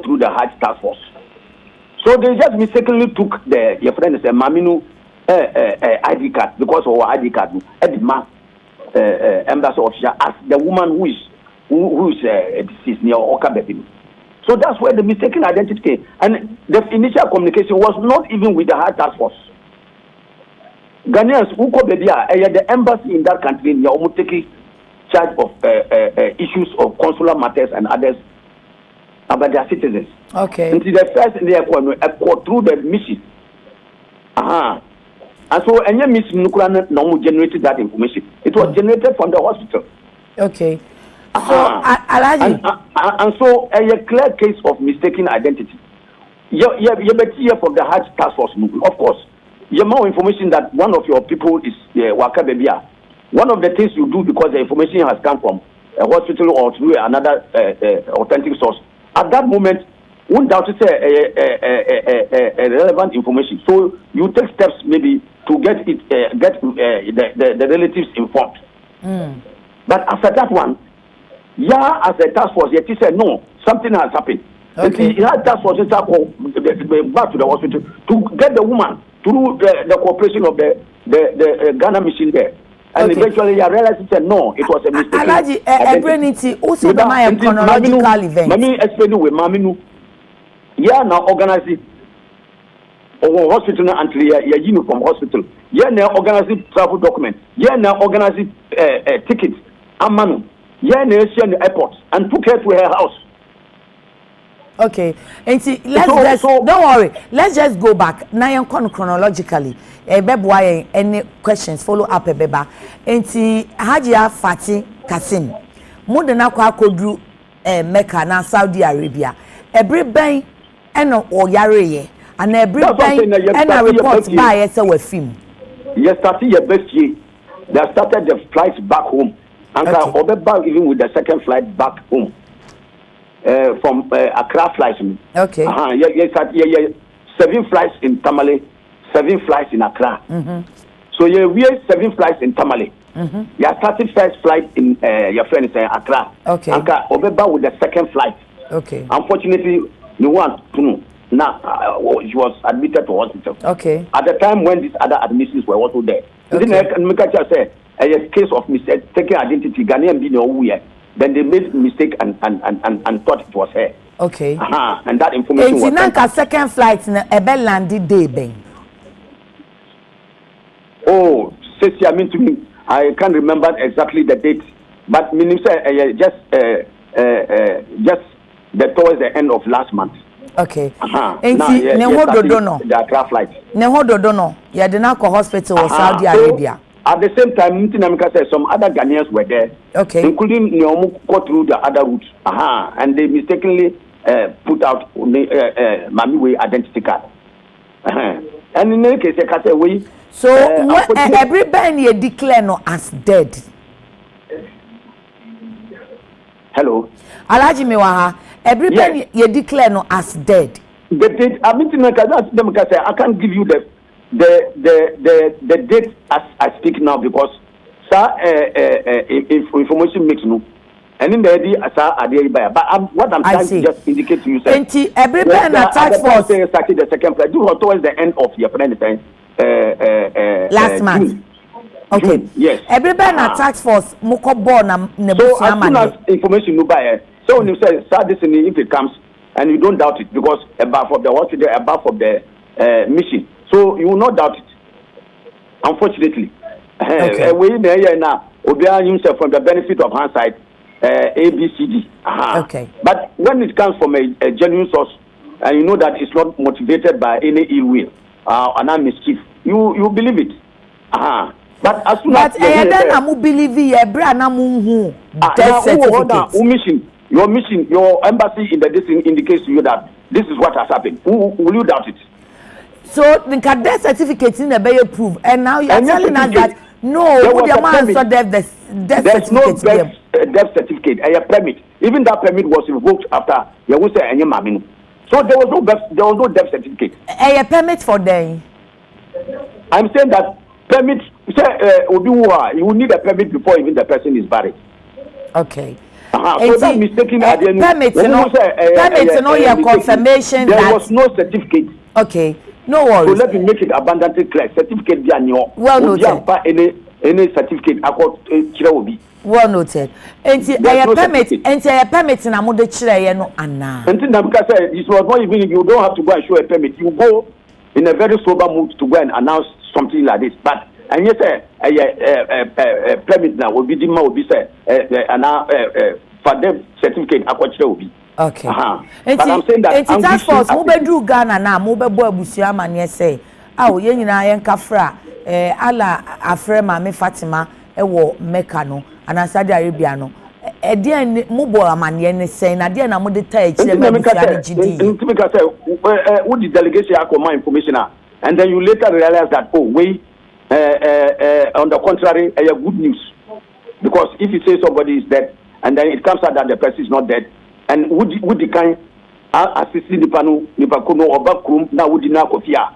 through the Hajj task force. So they just mistakenly took your friend said Maminu ID card because of our ID card Edma embassy official as the woman who is deceased near Oka Baby. So that's where the mistaken identity came. And the initial communication was not even with the Hajj task force. Ghanaians who call the embassy in that country near taking charge of issues of consular matters and others about their citizens. Okay. Until the first in the through the mission. And so any mission no generated that information. It was generated from the hospital. Okay. So and so a clear case of mistaken identity. You better from the Hajj task force. Of course, you more information that one of your people is Waka Bebia. One of the things you do because the information has come from a hospital or through another authentic source. At that moment, won't doubt to say a relevant information. So you take steps maybe to get the relatives informed. But after that one, as a task force, yet he said no, something has happened. Okay. He had task force back to the hospital to get the woman through the cooperation of the Ghana mission there. And eventually I realized he said no, it was a mistake. Alaji, also the my chronological event. Mami explain with Maminu. Yeah, now organize hospital until your uniform hospital. Yeah, now organize travel document. Yeah, now organize tickets and money. Yeah, now she the airport and took her to her house. Okay, and see, don't worry. Let's just go back. Now chronologically. Any questions follow up beba. And see, Hajia Fati Kasim. Modena kwa kodru Mecca na Saudi Arabia. Every bank and Oyare and every bank and a report by a film. Yes, started your best year. They started the flights back home. And back even with the second flight back home. From Accra flights. Okay. Yeah. 7 flights in Tamale, 7 flights in Accra. So we have 7 flights in Tamale. You started first flight in your friend is Accra. Okay. And Obeba with the second flight. Okay. Unfortunately, you want to know. Now she was admitted to hospital. Okay. At the time when these other admissions were also there. Okay. Then I said a case of mistaken identity, Ghanaian being nowhere. Then they made mistake and thought it was her. Okay. And that information was sent. Second flight in Ebe landed day ben. Oh, I mean to me, I can't remember exactly the date, but minister just towards the end of last month. Okay. The Accra flight. Nehododono. You did not go hospital or Saudi Arabia. At the same time, some other Ghanaians were there, okay, including Nyomu go through the other route, and they mistakenly put out Mamiwe identity card. And in any case, I say we. So everybody you declare no as dead. Hello. Alaji Mewaha, everybody you declare no as dead. But I can't give you the date as I speak now because information makes no. And in the idea, but what I'm trying to just indicate to you, sir. Everybody task force started the second flight towards the end of your friend last month. June. Okay. June, yes. Everybody task force moko born na so as soon as information no buy, so when you say start this if it comes and you don't doubt it because above of the hospital, above of the mission. So you will not doubt it. Unfortunately. Okay. We now Obia himself from the benefit of hindsight, ABCD. Okay. But when it comes from a genuine source, and you know that it's not motivated by any ill will and a mischief, you believe it. But as soon as you believe your mission, your embassy in the district indicates to you that this is what has happened. Will you doubt it? So the death certificate in the bay proof, and now you are telling us that no, there's no death certificate, a permit. Even that permit was revoked after you would say any mammy. So there was no death certificate. A permit for them. I'm saying that permit. You will need a permit before even the person is buried. Okay. So that mistaken permit no your confirmation there that was no certificate. Okay, no worries. So let me make it abundantly clear. Certificate be anyo. Well noted. Any certificate akọ kire obi. Well noted. Enti a permit na mo de kire ye no ana. Enti na because it was not even you don't have to go and show a permit. You go in a very sober mood to go and announce something like this. But and yes permit now will be the will be say for them certificate akọ kire obi. Okay. But I'm saying that task force mo be do Ghana na mo be bo abusu amane say ye nyina ye nkafra ala afrema me Fatima wo Mecca no ana Saudi Arabia no de mo bo amane ne say na de na mo de ta kire me abusu GD because with the delegation akoma information and then you later realize that on the contrary good news, because if you say somebody is dead and then it comes out that the person is not dead, and would the kind assisting the panel nipakuno or backroom now would not kofia,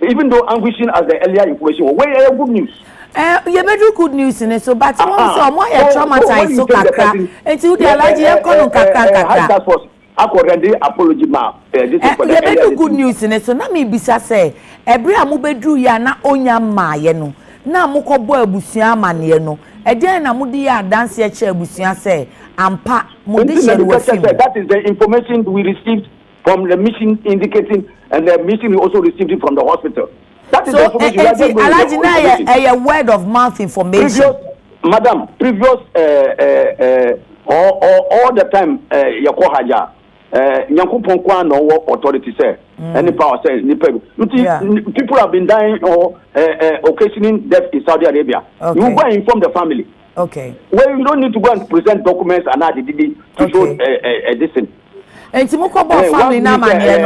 even though anguishing as the earlier information where good news. You better good news in it, so but more traumatized so kakra until the allergy kakra apology ma you better good news in it, so na me bisa say every amubedru ya na onya maaye no na mukobo abusua amane no eden na mudi ya dance ya che abusua say ampa mudi share wafim. That is the information we received from the mission indicating, and the mission we also received it from the hospital. That is so the information. A word of mouth information. Previous all the time yako haja nyankopon kwa no authority say any power say people have been dying or occasioning death in Saudi Arabia. Okay. You go and inform the family. Okay. Well, you don't need to go and present documents and to show this thing. And family na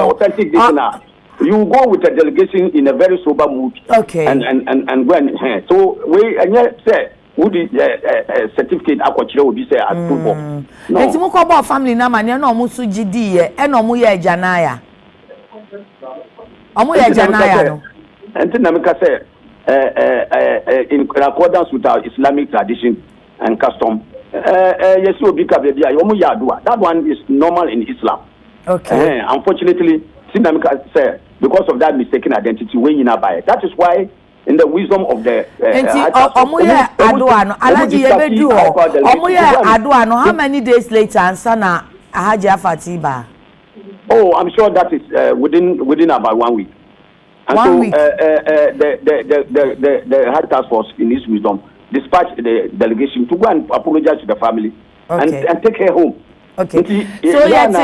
authentic this now. You go with a delegation in a very sober mood. Okay. And go and so we and yet say would the certificate akọchire obi say at football. No. Enti mo ko bo family na mane na omo su gidi ye e na omo ye janaya. Omo ye janaya no. Enti na me ka say in accordance with our Islamic tradition and custom yes obi ka be dia omo ya adua. That one is normal in Islam. Okay. Unfortunately, Sinamika say because of that mistaken identity when you not buy it. That is why in the wisdom of the how many days later ansana Hajj Fatiba? Oh, I'm sure that is within about 1 week. And 1 week. The Hajj task force in his wisdom dispatched the delegation to go and apologize to the family and take her home. Okay. So yes,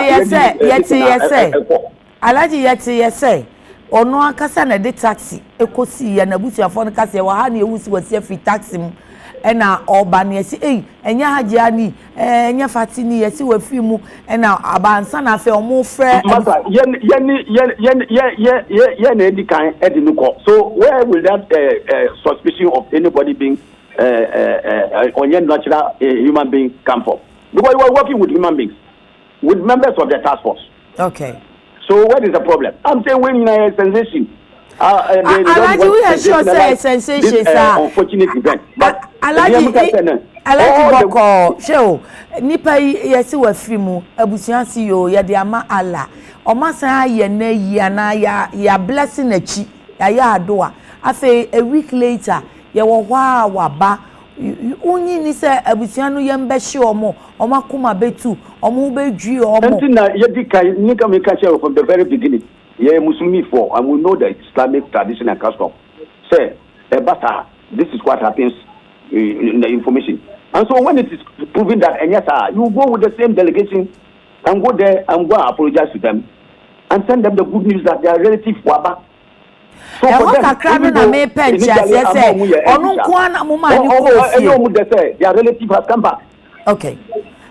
Alaji yes. Ono akasa na de taxi ekosi ya na busuafo no kase wa ha na ewusi wasi free taxi mu na oba na esi enya Hajj ani enya Fatini yesi wa free mu na abansa na afa omo frɛ mata ye na edikan edinuko. So where will that suspicion of anybody being onye natural human being come from? Because you are working with human beings, with members of the task force. Okay. So what is the problem? I'm saying when a sensation. Alaji, we are sure say sensation, sir. Unfortunate event. But Alaji Boko, show nipa yesi wa fimu abusiansi yo ya de ama ala. Omasa ye na yi na ya blessing echi ya adoa. Afa a week later ye wo hwa waba. Unyi ni se abusianu ye mbehye omo akoma betu omo bedwi omo entina ye dikai nika me ka share from the very beginning ye muslimi for and we know the Islamic tradition and custom say basta this is what happens in the information, and so when it is proven that and yes you go with the same delegation and go there and go apologize to them and send them the good news that their relative waba. So kakra na me penche say onu kwa na mo ma ni ko their relative has come back. Okay.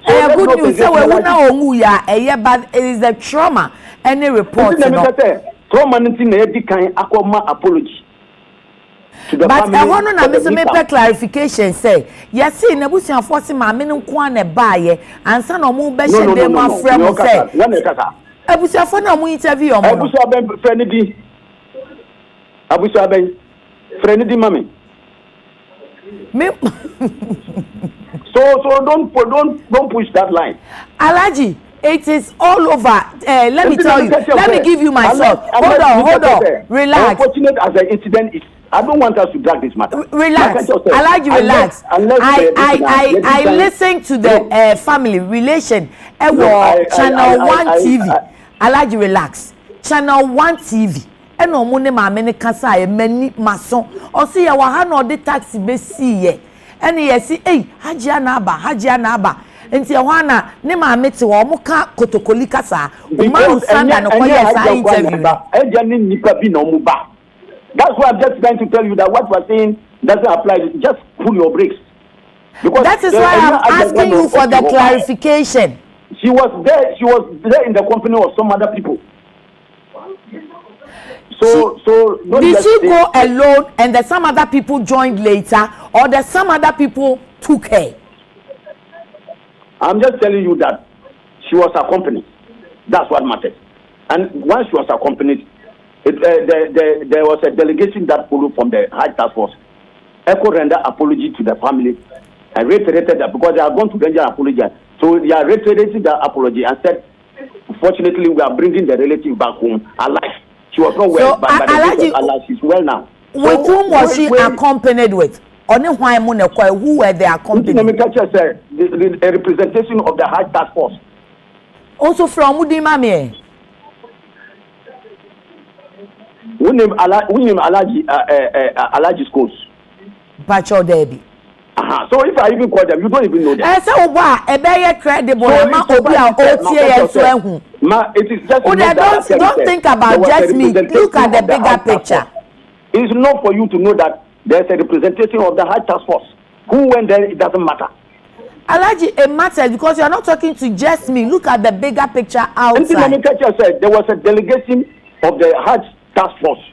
Good news say we na onwu ya bad. It is the trauma any report no trauma nti na edi kan akoma apology to the but I want na me so me clarification say yes na busuafo se ma me nko na ba ye ansa na mo be hye dem afrɛ mo say abusuafo na mo interview o mo abusuafo ben friend di abusuafo ben friend di mami me So don't push that line. Alhaji, it is all over. Let me tell you. Let me give you my thought. Hold on. Relax. Unfortunate as an incident is, I don't want us to drag this matter. Relax. Alhaji, relax. I listen to the family relation. Channel 1 TV. Alhaji, relax. Channel 1 TV. Eno mo ne ma me ne kasa e mani maso. O se ya wa ha no de taxi be si ye. Ene ye si Hajj na aba. Enti e ho na ne ma me te wo mo ka kotokoli kasa. O ma no sanda no ko yes I interview. Ejani nipa bi na mo ba. That's why I'm just trying to tell you that what we're saying doesn't apply. Just pull your brakes. Because that is why I'm asking you for the clarification. She was there in the company of some other people. So did she go alone and then some other people joined later, or that some other people took her? I'm just telling you that she was accompanied. That's what matters. And once she was accompanied, there was a delegation that followed from the Hajj Task Force. Echo rendered apology to the family and reiterated that because they are going to render apology. So they are reiterating the apology and said, fortunately, we are bringing the relative back home alive. She was not well, but Allah, she's well now. With whom was she accompanied with? Who were they accompanied? The representation of the Hajj Task Force. Also from Udimame. We name Alaji schools. Pacho Debbie. So if I even call them, you don't even know them. So why? Credible. It is just don't think about just me. Look at the bigger picture. It is not for you to know that there's a representation of the Hajj Task Force. Who went there, it doesn't matter. Alhaji, it matters because you're not talking to just me. Look at the bigger picture outside. There was a delegation of the Hajj Task Force.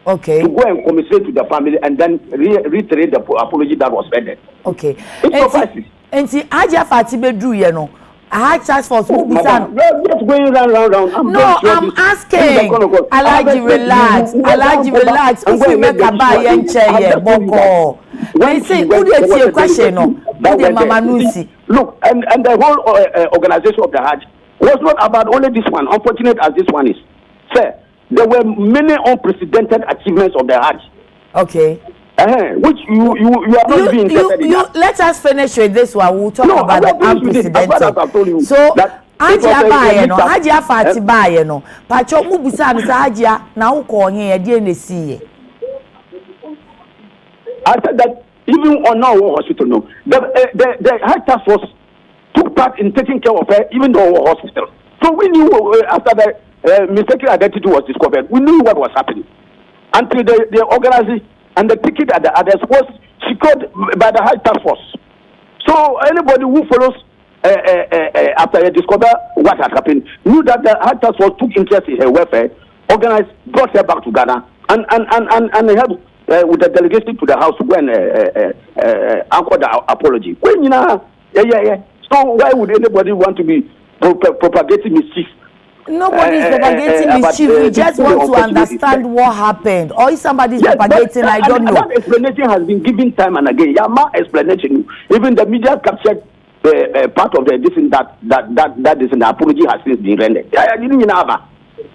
Okay. To go and commiserate to the family and then reiterate the apology that was rendered. Okay. It suffices. And see, Hajj Fatibedru, you know, Hajj Task Force. Just going round. I'm asking. Alhaji, relax. Alhaji, relax. If you make a buy and chair, Boko. They say, who did your question? No, Mama Nusi. Look, and the whole organization of the Hajj was not about only this one. Unfortunate as this one is, sir. There were many unprecedented achievements of the Hajj. Okay. Which you are not being interested in. Let us finish with this one. We'll talk about the unprecedented. So, Hajia Baye no, Hajia Fati Baye no. Pacho Mubisa no Hajia na uko here dey see. I said that even on our hospital, no, the Hajj Task Force took part in taking care of her, even though our hospital. So we knew after the mistaken identity was discovered, we knew what was happening until the organizing and the ticket at the others was secured by the Hajj Task Force. So anybody who follows after they discover what had happened knew that the Hajj Task Force took interest in her welfare, organized, brought her back to Ghana, and helped with the delegation to the house to go and anchor the apology. So why would anybody want to be propagating mischief? Nobody is propagating mischief. We just want to understand what happened. Or if somebody is propagating, I don't know. That explanation has been given time and again. Yama explanation. Even the media captured part of the this and that is an apology has since been rendered.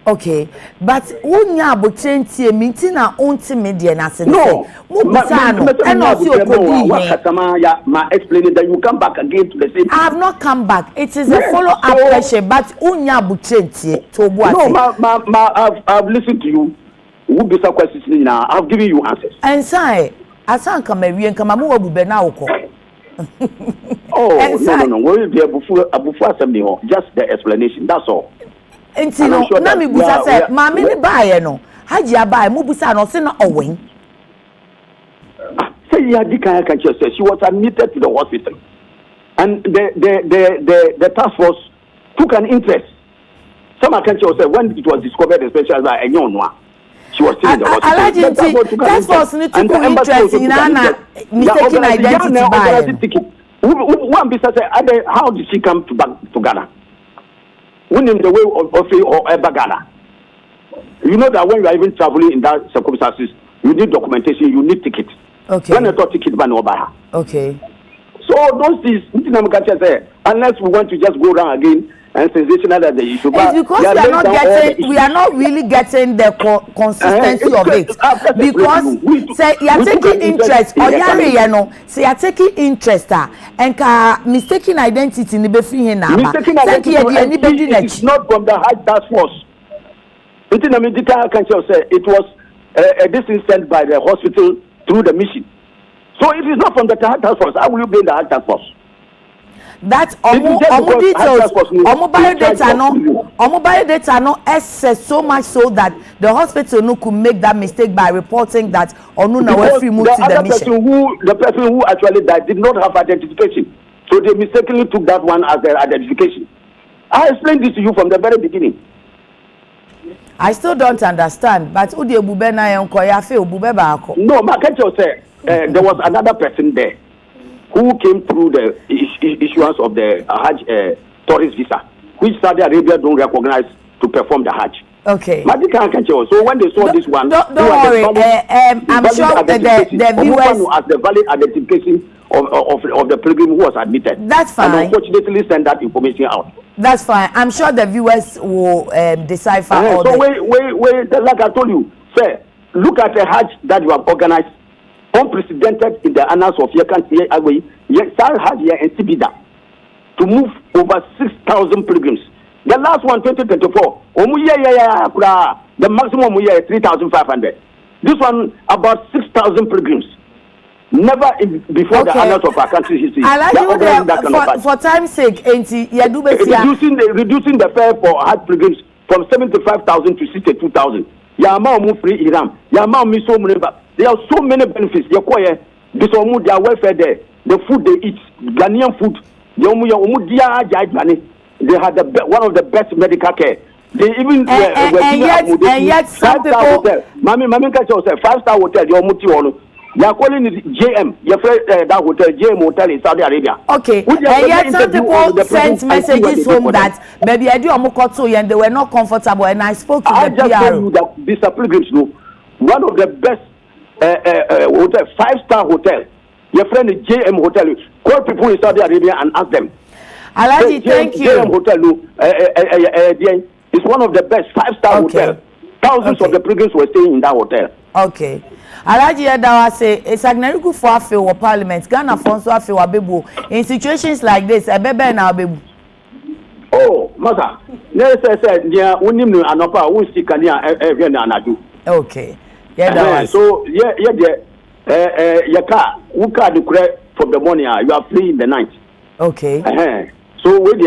Okay, but unya bochenti meeting na onti media na say no and also explaining that you come back again to the same. I have not come back. It is a follow-up question, but unya bochenti to no I've listened to you. Who be some questions now? I've given you answers. And say asan kamawi en kamamu obube na ukọ. Oh no we be abufu assembly just the explanation, that's all. Enti no na me busa say maame ni baaye no Hajia baaye mu busa no se na owen. Say ya di kan say she was admitted to the hospital and the task force took an interest. Some can say when it was discovered especially by Enyo she was still in the hospital. Task force need to take interest in Anna mistaken identity baaye. One business say how did she come to Ghana? Winning the way of Ghana. You know that when you are even traveling in that circumstances, you need documentation, you need ticket. Okay. When I thought ticket ban over her. Okay. So So those things, unless we want to just go down again and sensational that the issue. It's because we are not really getting the consistency of it. Because say you are taking interest, or say you are taking interest, and mistaken identity in the befihin now. Mistaken identity is not from the Hajj task force. It was a distance sent by the hospital through the mission. So it is not from the Hajj task force. How will you blame the Hajj task force? That's omu details. Omu biodata no access so much so that the hospital no could make that mistake by reporting that onu na we free move to the mission. The person who actually died did not have identification, so they mistakenly took that one as their identification. I explained this to you from the very beginning. I still don't understand, but udi obube na yenko ya fe obube ba ako. No, but can't you say there was another person there who came through the issuance of the Hajj tourist visa, which Saudi Arabia don't recognize to perform the Hajj. Okay. So when they saw this one, don't worry. I'm sure the viewers as the valid identification of the pilgrim who was admitted. That's fine. And unfortunately, send that information out. That's fine. I'm sure the viewers will decipher all. So wait. Like I told you, sir, look at the Hajj that you have organized. Unprecedented in the annals of your country, Hajj and Sibida, to move over 6,000 pilgrims. The last one, 2024, the maximum is 3,500. This one, about 6,000 pilgrims. Never before the annals of our country's history. I like you for time's sake, reducing the fare for Hajj pilgrims from 75,000 to 62,000. Yama free Iran. Yama so many. There are so many benefits. Their welfare there. The food they eat, Ghanaian food. They had one of the best medical care. They even and yet some people. Hotel. Mami say 5-star hotel. They are calling it JM. That hotel, JM hotel in Saudi Arabia. Okay. And yet some people sent messages home that maybe I do amukoto and they were not comfortable. And I spoke to the PR. I just tell you that these are pilgrims. One of the best hotel, 5-star hotel. Your friend is JM hotel. Call people in Saudi Arabia and ask them. Alaji, thank you. JM hotel. It's one of the best 5-star hotel. Thousands of the pilgrims were staying in that hotel. Okay. Alaji Edawa say it's agnerigu for afe or parliament. Ghana funds afe wa bebu. In situations like this, ebebe na bebu. Oh, masa. Nese said, yeah, unimnu anopa unsikania every na anadu. Okay. Yeah, so yaka uka declare from the morning you are free in the night. Okay. So with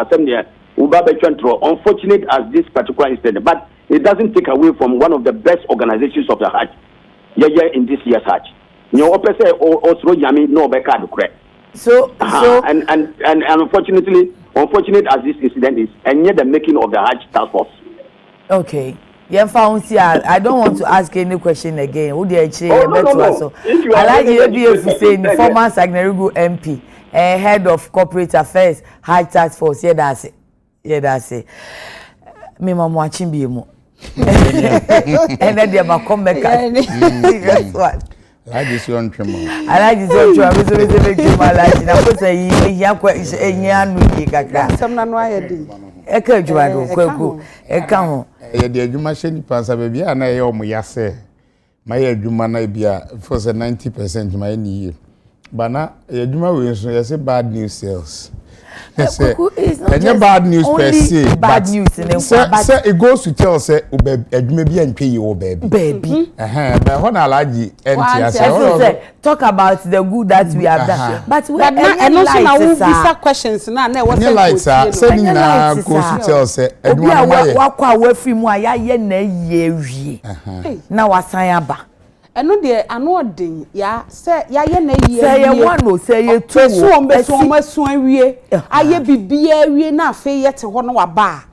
assembly unfortunate as this particular incident, but it doesn't take away from one of the best organizations of the Hajj. In this year's Hajj. So and unfortunately, unfortunate as this incident is, and yet the making of the Hajj task force. Okay. I don't want to ask any question again. Who did I no. I like you saying former Sagnerigu MP, head of corporate affairs, Hajj task force. Yeah, that's it. Me mama watching BMO. And then they might come back. Guess what? I like this one tremor. I like this one tremor. So it's a big tremor. Like I was saying, Eka Jumado, Kweku, Eka. The Jumasheni Pansa baby, and I yase. My Jumana bia for 90% my year. But now, Juma will say bad news sales. It's not bad news per se. Bad news but it goes to tell say maybe and pay your baby. But when I like talk about the good that we have done. But we are not visa questions now. What lights are sending now goes to tell say walk away from why I ye now wasayaba. Eno de anodin ya say ya ye na ye say ye one o say ye two so maso awie aye bibia awie na afi ye te ho no waba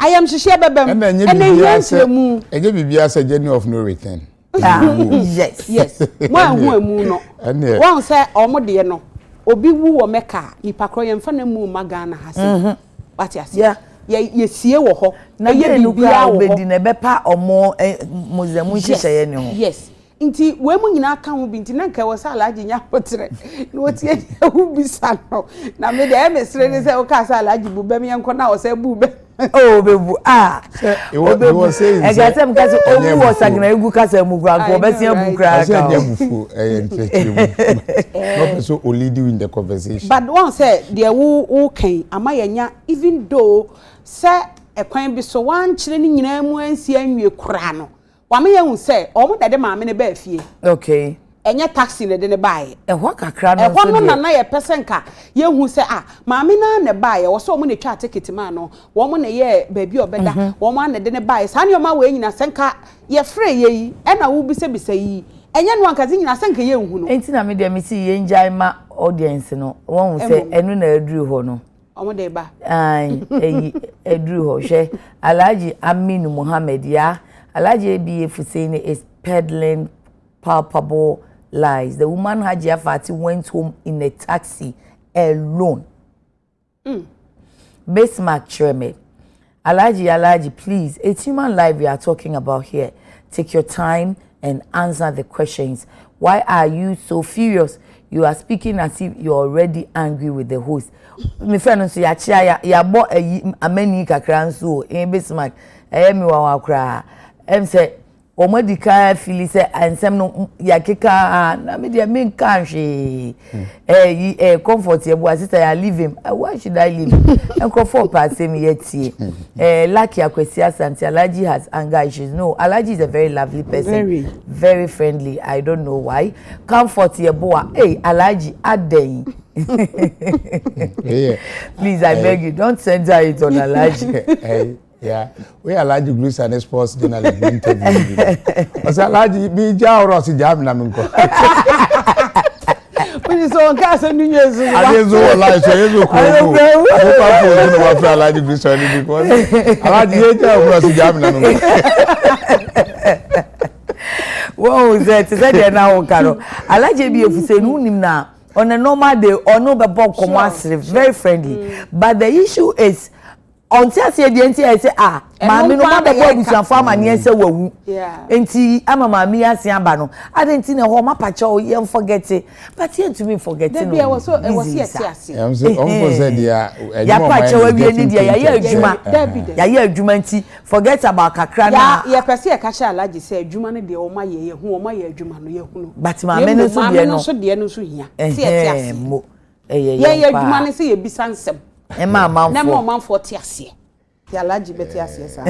I am hihye bebem ene yentemu enye bibia say journey of no return. Yes mo ahu amu no won say omode no obi wu wo meka nipa kro ye mfa na mu magana ha se wati ase ye sie wo ho na ye bibia obedi na bepa omo mozemu hihye ye ne ho. Yes. Inti we mu nyina ka ho bi nti na nka wasa alaji nya potre na wotie hu bi sano na me de e mesre ni se o ka sa alaji bu be me enko na o se bu be oh bebu it was saying I got some case owu was agna egu kasa mu kra ko be sia bu kra ka not so only in the conversation but one say there wo kan amayanya even though say ekwan bi so wan kire ni nyina mu ansi anwie kra no wa me yehun say o mu dade maame ne ba afie okay enye taxi ne de ne bae ehwa kakra no so no na ye percent yehun say maame na ne bae wo so mu ne twa ticket ma no wo mu ne ye baabi obeda wo mu na de ne bae sa ne o ma we nyina senka ye frɛ ye yi na wo bi se bisa yi enye no anka nyina senka ye hu no enti na me de me si ye njai ma audience no won say enu na aduru ho no omo de ba ai aduru ho hwe Alhaji Aminu Muhammad ya Alhaji ABF saying is peddling palpable lies. The woman Hajj Fati went home in a taxi alone. Bismarck Treme. Alhaji, please, it's human life we are talking about here. Take your time and answer the questions. Why are you so furious? You are speaking as if you're already angry with the host. My friend, so ya bought a many kakran so in Bismarck. I am wa kra. Say omodika feel say ansem no yakeka na me dey mean kan hwe comfort ye bo sister ya leave him why should I leave enko for pass me yetie lucky akwesi asante Alhaji has anger issues. No, Alhaji is a very lovely person, very friendly. I don't know why comfort ye bo Alhaji aden please I beg you don't center it on Alhaji. Yeah, we Alhaji Grace and sports journalist interview. Asa Alhaji bi ja oro si jam na minko. When so nka se nu nyezu. Adezo wallahi so yezo ko. Ko pa ko no wa fa Alhaji Grace and because Alhaji ye ja oro si jam na minko. Wow, that dey na won karo. Alhaji bi efuse nu nim na on a normal day ono be bob commerce very friendly. But the issue is until say the enti say maami no ma be boy busuafo amane say wawu enti ama maami ase aba no adenti na ho ma pacha o ye forget it but here to me forget no there was yes am say on say dia ya pacha wa wie ni dia ya adwuma ya adwuma enti forget about kakra na ya pese e ka sha Alhaji say adwuma no de o ma ye hu o ma ye adwuma no ye hu no but maami no so de no so hia see ase ye adwuma no say ye bisansem Emma man na mo man for tiase ya Alhaji beti ase sa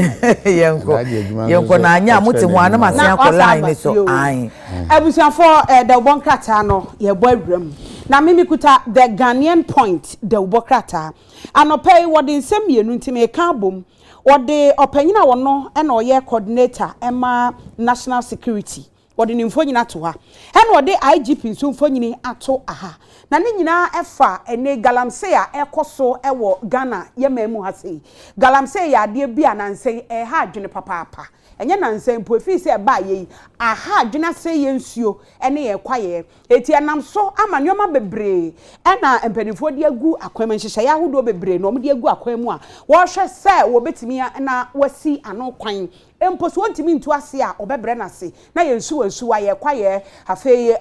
yenko na anya muti ho ana masen akola ni so ai abusian for the bon krata no ye bo awram na mimi kuta the Ghanaian point the ubokrata anopai wode nsem yenu ntime ka bom wode opanyina wono na oye coordinator ema national security wode nimfo nyina to ha na wode IGP nsumfo nyini ato aha na ne nyina efa ene galamsey a ekoso ewo Ghana yemamu ha sei galamsey ya ade bia nansey ha adwene papa enye nansey mpo fi se ba ye aha adwene sei yensuo ene ye kwaye eti enam so amanyoma bebre na empanifo de agu akwam nhihye ya hodo bebre no mo de agu akwam a wo hwe se wo betimi na wasi ano kwan empo so ntimi ntu ase a obebre na se na yensu wa ye kwaye afi ye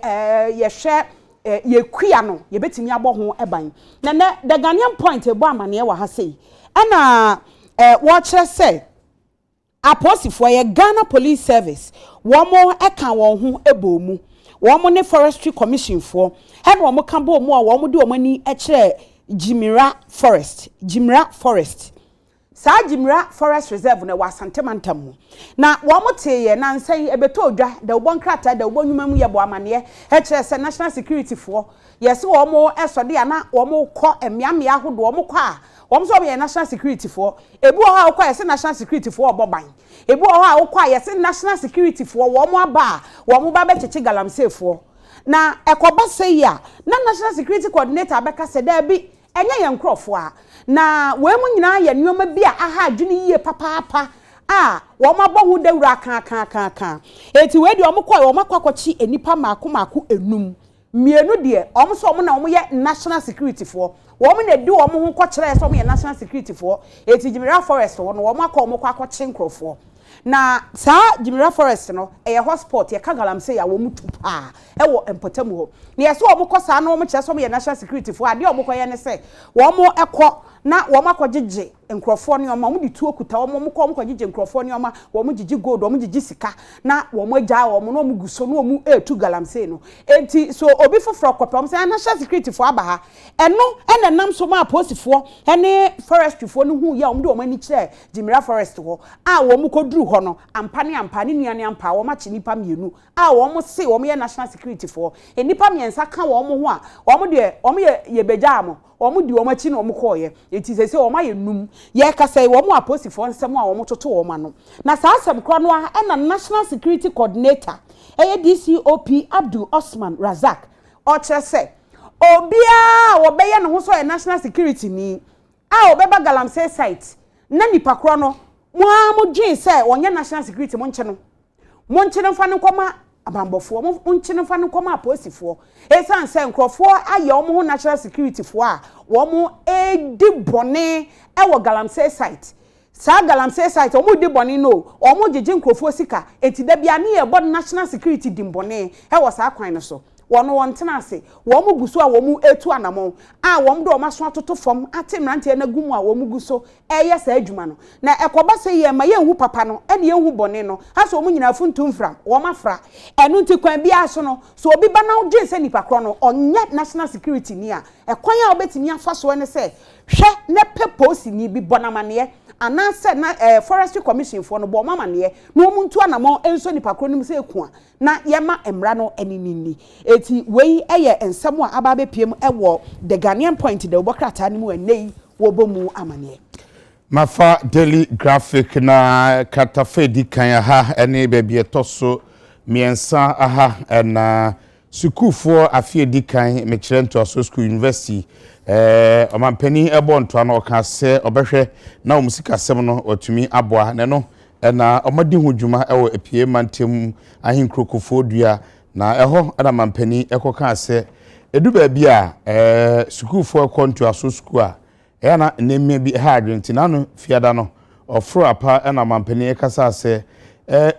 hwe ye kuya no ye betimi abo ho eban na the Ghanaian point ebo amane wa ha sei na wo kire se aposifo ye Ghana Police Service wo mo eka won ho ebomu wo mo ne Forestry Commission fo he wo mo kan bo mu a wo mo de wo mani kire Jimira Forest sa Jimira Forest Reserve na wasantemantam mu na wo mo teye na nsan ebeto odwa da obon krata da obon nwuma mu ye bo amane he kire se national security fo yes wo mo esode ana wo mo kọ emiamia ahodo wo mo kọ a wo mo so be national security fo ebu o ha kọ yes national security fo oboban ebu o ha kọ yes national security fo wo mo aba wo mo ba be cheche galamsey fo na ekoba sei a na national security coordinator abeka se da bi enye ye nkrofo a na we mu nyina ye nyoma bi a aha adwene yie papa wo ma bo hu dawura kan eti we di o mo kọ wo makwakochi enipa maako enum mienu de o mo so mo na mo ye national security fo wo mo na di wo mo ho kọ kire so mo ye national security fo eti Jimira Forest wo no wo makọ mo kwakochi nkrofo na sa Jimira Forest no e hotspot ye ka galamsey ya wo mutu pa e wo empotamu ho na ye so wo kosa na wo kire so ye national security fo ade wo koye ne se wo mo ekọ na wo makogege nkrofo ne oma mo di tuo kuta wo mo ko makogege nkrofo ne oma wo mo gigi gold wo mo gigi sika na wo mo gya wo mo no mo guso no mo etu galamsey no enti so obi foforo kopam se national security fo aba ha eno ene nam so ma posifo ene forestry fo no hu ya wo mo de wo mani kire Jimira Forest ho a wo mo koduru ho no ampane nuane ampa wo ma chi nipa mienu a wo mo se wo mo ye national security fo enipa miensa ka wo mo ho a wo mo de wo mo ye beja mo omu di omu chi na omu koye eti sese omu aye num ye ka say omu aposifo nsem a omu toto omu ano na saa asem kro no a na national security coordinator eye DCOP Abdul Osman Razak o kire say obia wo beye ne ho so national security ni a obeba galamsey site na nipa kro no mo amu dwen say onye national security mo nche no fa ne koma abambofo mo nchine fa no koma aposifo esan se nkrofo aye omo ho national security fo a wo mo edi bone e wo galamsey site sa galamsey site omo di bone no omo jeje nkrofo sika etida bia ne ye bod national security di bone e wo sa kwan no so wono wontena ase wo mo guso a wo mo etu anamon a wo mo do ma so atoto fom ate mrante na gumu a wo mo guso eye sa adwuma no na ekoba se ye ma ye hu papa no ene ye hu bone no ha so mo nyina funtum fra wo mafra enu nti kwan bia so no so obi ba na odwen se nipa kro no onye national security ni a ekwan a obetimi afa so ne se hwe ne peposi ni bi bonamane ananse na forestry commission for no bo mama ne no omuntu anamo enso nipa kro nim se eku na yema emra no eninini eti wei eye ensemo a aba bepiem ewo the Ghanaian point de obokrata ni mu enei wo bomu amane mafa daily graphic na katafe di kan ha ene bebie toso miensa aha na sukufo afie di kan me kire nto aso school university omampani ebo nto na oka se obehwe na omusika sem no otumi aboa ne no na omadi hu dwuma ewo epie mantem ahinkrokofo dua na eho na mampani ekoka se edu ba bia sukufo ekonto aso school a na nemme bi ha adwenti na no fiada no ofro apa na mampani ekasa se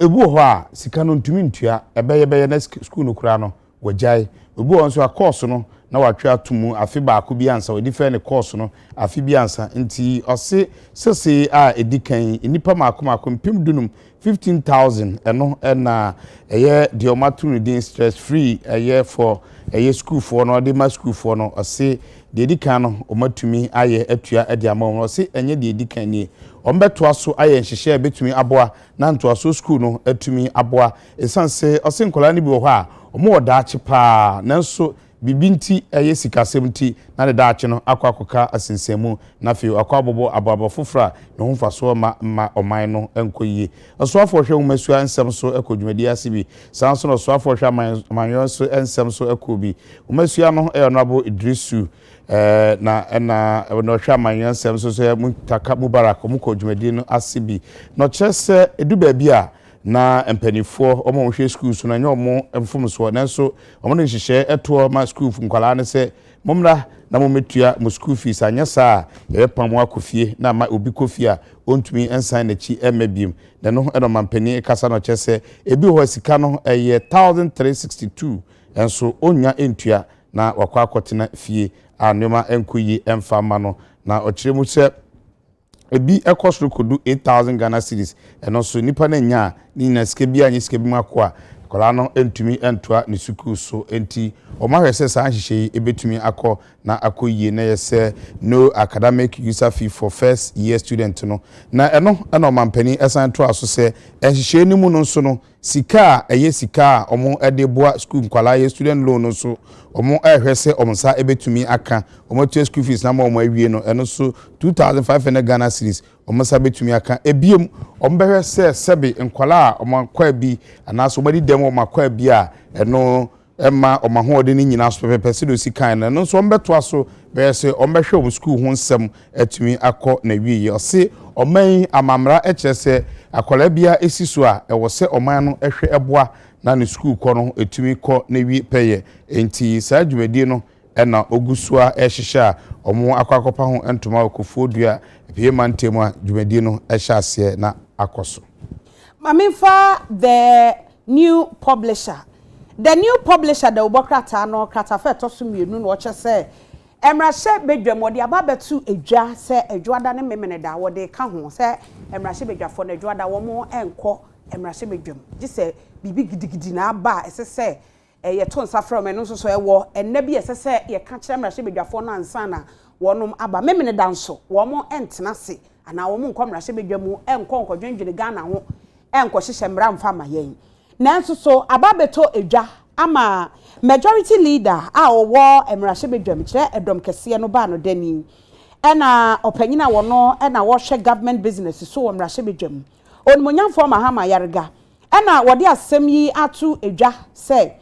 ebu ho a sika no ntumi ntua ebeye na school no kura no wajai ebu ho nso a course no na watwa atumu afi ba ko bi ansa odi fe ne course no afi bi ansa nti ose sese a edikan enipa mako mpem dunum 15,000 eno na eye de omatunu din stress free eye for eye school for no de ma school for no ose de edikan no omatumi aye atua ade ama no ose enye de edikan ni ombeto aso aye nhihye betumi aboa na nto aso school no atumi aboa esanse ose nkola ni bi wo ha omo oda chipa nanso bibinti eye sikasemti na de daache no akwakoka asensemu na fe akwabobo ababo fofra ne ho faso ma oman no enkoyie osoafo hwe umasu ansem so ekodwumadi asibi sanso no osoafo hwe amanyo so ensem so ekobi umasu no honorable Idrisu na no hwe amanyo ensem so mutaka Mubarak omukodwumadi no asibi no chese edu baabi a na empanifo omo hwe school so na nyomo emfom so nanso omo ne hihye eto ma school nkwala ne se momra na mometua mo school fees anya saa ye pam akofie na ma obi kofia ontumi ensan na chi emabiem na no eno mampani kasa no chese ebi ho sika no eye 1362 enso onya entua na wakwa akotena fie anoma enkoyi emfama no na okiremu se ebi ekosro kodu 8,000 Ghana cedis eno so nipa na nya ni na sika bi anyi sika bi makoa kola no entumi entoa ne suku so enti o ma hwese sa hihye ebetumi akọ na akoyie na yese no academic user fee for first year student no na eno na mampani esan to aso se ehihye ni mu no so no sika eye sika omo ede boa school nkwala ye student loan no so omo ehwese omsa ebetumi aka omo to school fees na omo awie no eno so 2,500 Ghana cedis omo sa betumi aka ebiem omo behwese sebe nkwala omo kwa bi anaso omo di dem omo kwa bi a eno emma omahoode ni nyina so pepe se do sika na no so ombeto aso behwese ombehwe omo school ho nsem atumi akọ na wie ose oman amamra echese akola bia esiso a ewo se oman no ehwe eboa na ne school kọ no etumi kọ na wi peye enti saa dwumadi no na ogusua ehihye omo akwakopa ho entoma okofodua epie mantemu a dwumadi no ehye ase na akoso Maminfa the new publisher. The new publisher the Ubokrata no kratafe tosumienu no che say emrahye bedwam wode ababetu edwa se edwada ne memeneda wode ka ho se emrahye bedwafo na edwada wo mo enko emrahye bedwam gise bibi gidigidi na aba esese ye to nsa from eno so so ewo enne bi esese ye ka kire emrahye bedwafo na ansa na wonom aba memeneda nso wo mo entena se ana wo mo nko emrahye bedwam enko nkodwendwene Ghana ho enko hyehyɛ mra mfa ma yen nanso so ababeto edwa ama majority leader a owo emrahye bedwam kire edom kese no ba no dani ena opanyina wo no ena wo hwe government business so wo emrahye bedwam onmonyamfo mahama yarga ena wode asem yi atu edwa se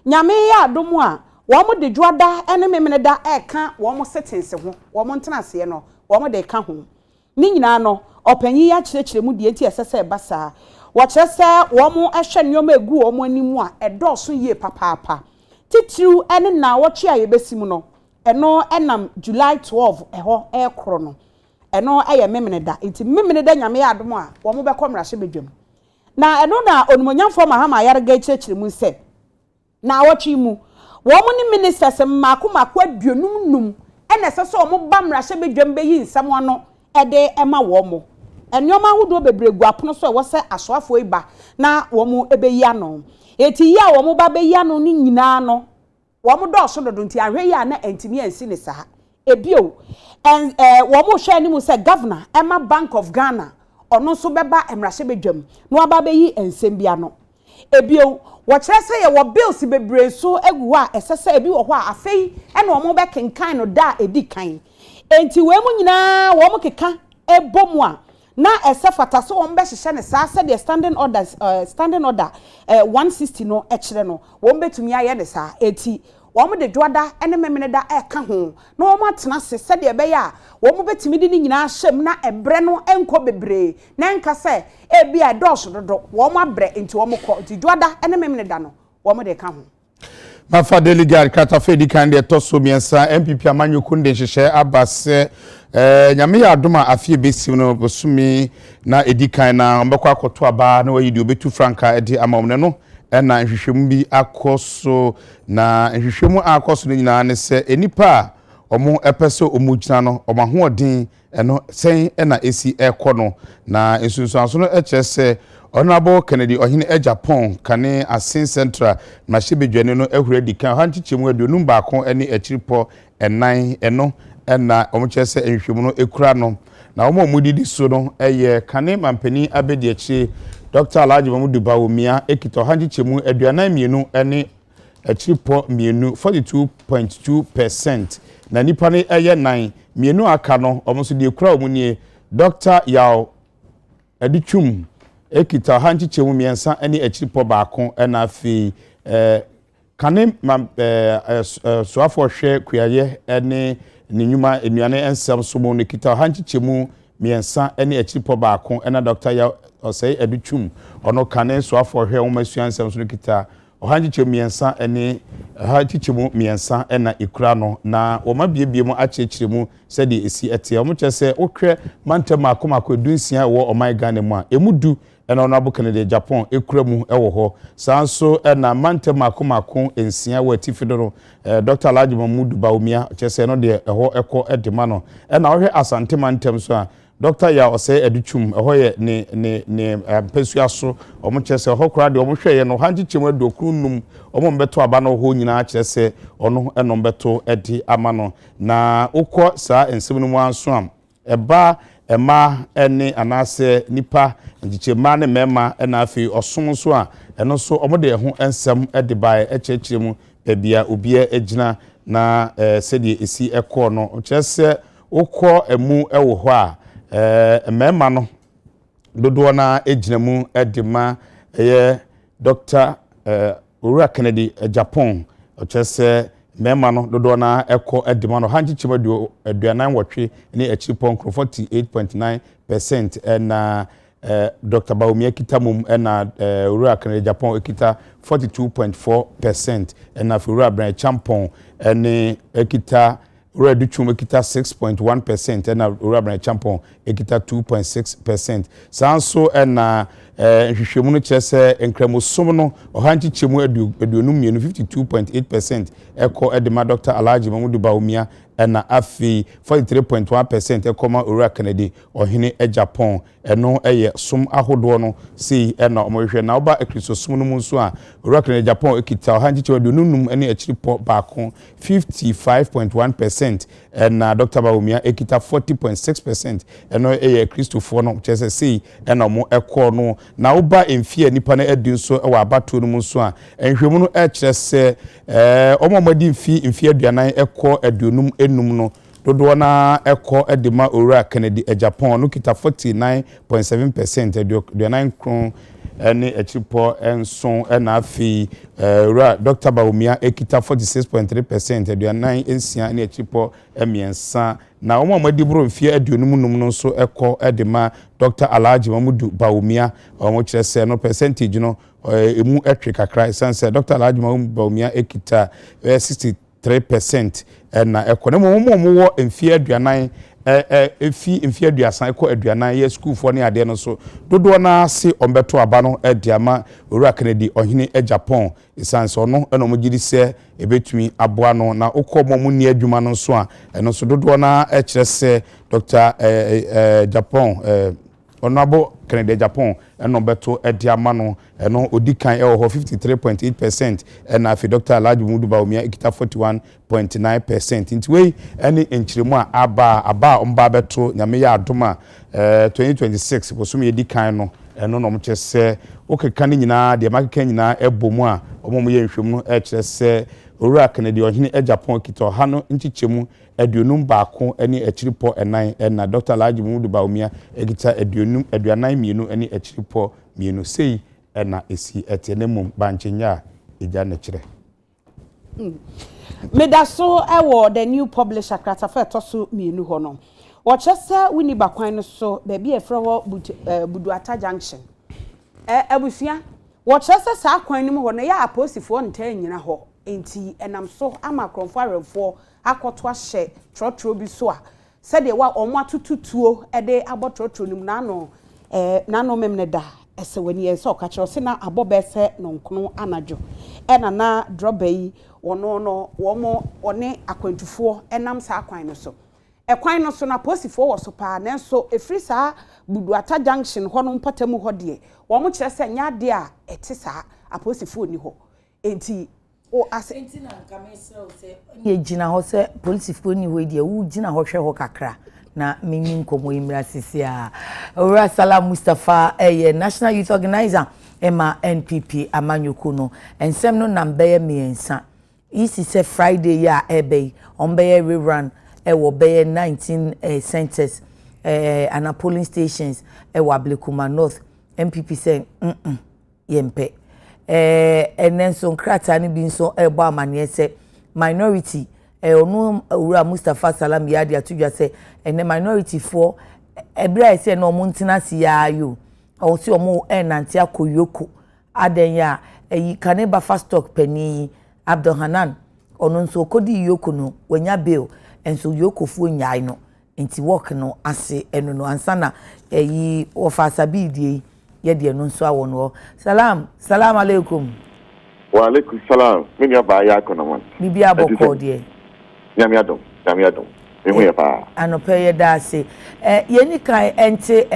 nyame ya adomu a wo mo de dwada ene memeneda eka wo mo settings ho wo mo ntenase no wo mo de ka ho ni nyina no opanyi ya kyerɛkyerɛ mu die enti esese basa wo kyerɛ wo mo ehwɛ nneoma egu wo mo animu a ɛdɔso yie papaapa titiru ene na wo twe aye besimu no eno enam July 12 ɛhɔ ɛkro no eno ɛyɛ memeneda enti memeneda nyame ya adom a wo mo bɛkɔ mrahye bedwam na eno na onmonyamfo mahama yarga kyerɛkyerɛ mu sɛ na wo twe mu wo mo ni ministers mako aduonum num ene sɛ wo mo ba mrahye bedwam be yi nsɛm ano ɛde ɛma wo mo enyoma hudo bebregu apono so wo se asoafo iba na wo mu ebeyi ano eti ya wo mu ba beyi ano ni nyina no wo mu do so dodo nti ahwe ya na entimi ansi ne sa ebio wo mu hwe ani mu se governor Emma Bank of Ghana ono so beba emrahye bedwam no aba beyi ensem bia no ebio wo kire se ye wo bills bebre so egu a esese ebi wo ho a afei ene wo mu be kenkan no da edi kan enti we mu nyina wo mu keka ebomu a na esefata so won be hye ne saa se the standing order 160 no ekire no won betumi aye ne saa eti won de dwada ene memeneda eka ho na won atena se de be ya won betumi di ni nyina hyem na ebre no enko bebre na enka se e bia dosh dodo won abre enti won ko enti dwada ene memeneda no won de ka ho Mafa delegate Kratafe di kan de toso miensa MPP amanyoku nde hyehyɛ abase nyame ya adoma afie besi no bosumi na edikan na mbekọ akoto aba na wayi de obetu franka edi amamne no na nhwehwemu bi akoso na nhwehwemu akoso no nyina ne se enipa omo epese omugina no omahoodin eno sen na esi ekono na ensunsuanso no ekyese Honorable Kennedy ohine Japan kane Asin Central mahye bedwane no ehura dikan hanchichemu aduonum baako ene akiripo enan eno na omokyese enhwemu no ekura no na omudidi so no eye kane mampani abedi akyi Dr. Alhaji Mamudu Bawumia ekito hanchichemu aduanan mienu ene akiripo mienu 42.2% na nipa ne eye nan mienu aka no omoso de ekura omunie Dr. Yao Adechum ekita hanchichemu miensa ene akiripo baako na afi kane soafo hwe kuaye ene ninyuma enuane ensem somo ne kita hanchichemu miensa ene akiripo baako na Dr. ya osei Adechum ono kane soafo hwe omasuan ensem so ne kita hanchichemu miensa ene hanchichemu miensa na ikura no na woma biebiem achechiremu sedi esi ete omochese okwe mantem akomako dunsia wo omai Ghana mu a emudu ena Honorable Kennedy Japan ekura mu ewo ho sanso na mantem akomako ensia wo atifido no Dr. Alhaji Mamudu Bawumia chese no de eho eko edema no ena ohwe asante mantem so a Dr. ya osei Adechum eho ye ne pesua so omochese ho kura de omohweye no hanchichemu adokunum omombeto aba no ho nyina chese ono enombeto edi amano na ukọ saa ensem no mu anso am eba ema ene anase nipa njichema ne mema na afi osom so a eno so omode ho ensem edi bai echechiremu bebia obia ejina na sedi esi ekọ no chese ukọ emu ewo ho a mema no dodo na ejinamu edima Dr. Owura Kennedy Japan ochese mema no dodo na eko edima no hanchichema aduanan wotwe ne achiripon 48.9% na Dr. Bawumia kitamum na Owura Kennedy Japan ekita 42.4% na Owura Bran Champon ne ekita owura duchum ekita 6.1% na owura bran champon ekita 2.6%. Sanso na hwehwemu no kyerese enkramosom no ohanchichemu aduonum mienu 52.8% eko edema Dr. Alhaji Mamudu Bawumia na afi 43.1% ekoma owura Kennedy ohene Japan eno eye som ahodo no sei na omohwe na oba ekrisosum no munso a owura Kennedy Japan ekita ohanchichemu aduonum ene achiripo baako 55.1% na Dr. Bawumia ekita 40.6% eno eye Christopher no kyerese sei na omo eko no na oba emfie nipa na edi nso e wa abato no munso a enhwemu no kyerese omomadi mfie aduanan eko aduonum enum no dodo na eko edema owura Kennedy Japan no kita 49.7% aduanan kron ene echipo enson na afi owura Dr. Bawumia ekita 46.3% aduanan ensia ene echipo emiensa na omomadi bro mfie aduonum num no so eko edema Dr. Alhaji Mamudu Bawumia omo kyerese no percentage no emu etwe kakra sense Dr. Alhaji Mamudu Bawumia ekita 63% na ekone mo wo mfie aduanan efi mfie aduasan eko aduanan ye school for ne ade no so dodo na se ombeto aba no ediama owura Kennedy ohene Japan sense ono na mo gidi se ebetumi aboa no na ukomo mu ni adwuma no so a eno so dodo na kyerese Dr. Japan Honorable Kennedy Japan eno beto ediama no eno odikan e ho 53.8% na afi Dr. Alhaji Mamudu Bawumia ekita 41.9%. Nti we eni enchiremu a aba omba beto nyame ya adoma 2026 bosum edikan no eno no mchese okeka ni nyina de makeka nyina ebomu a omomo ye nhwemu no kyerese owura Kennedy ohene Japan ekita ha no nchichemu aduonum baako ene achiripo enan na Dr. Alhaji Mamudu Bawumia ekita aduanan mienu ene achiripo mienu sei na esi etenemum banchenya eja na kire medaso ewo the new publisher kratafa toso mienu ho no wo chese wini bakwan no so ba bi efre ho Buduata Junction abusua wo chese sa kwan nim ho no ya aposifo nta nyina ho enti enam so ama kronfo aremfo akoto ahye trotro bi so a se de wa omo atututuo de abotrotro nim nano memne da ese wani ense okachiro se na abobese nonkono anajo na droba yi wono womo one akwantufo enam sa akwan no so ekwan no so na posifo wo so pa nanso efri sa Buduata Junction ho no mpatamu ho de womo kire se nya de a ete sa aposifo ni ho enti o asenti na nkamese o se ye gina ho se polisifo ni ho de wu gina ho hwe ho kakra na menyi nkomo imra sisi a owura Salam Mustafa National Youth Organizer ema NPP amanyoko no ensem no nambe miensa isi se Friday ya ebe onbe rerun wo be 19 centers and polling stations wo Ablekuma North MPP say yempe enen so nkrata ni bi so ebo amane se minority onu owura Mustafa Salam yadi atudwa se ene minority for ebra se no muntina si ya yo o si omo enanti akoyoko adenya kaneba fast talk pani Abdul Hanan onu nso kodi yoko no wanya bill enso yoko fu nyai no enti work no ase eno no ansana ofa sabidi ye de no nso awo no salam alaikum wa alaikum salam mini aba ya kono man bibi aboko de nyame adom mehu ya pa anope ye da ase ye ni kai ente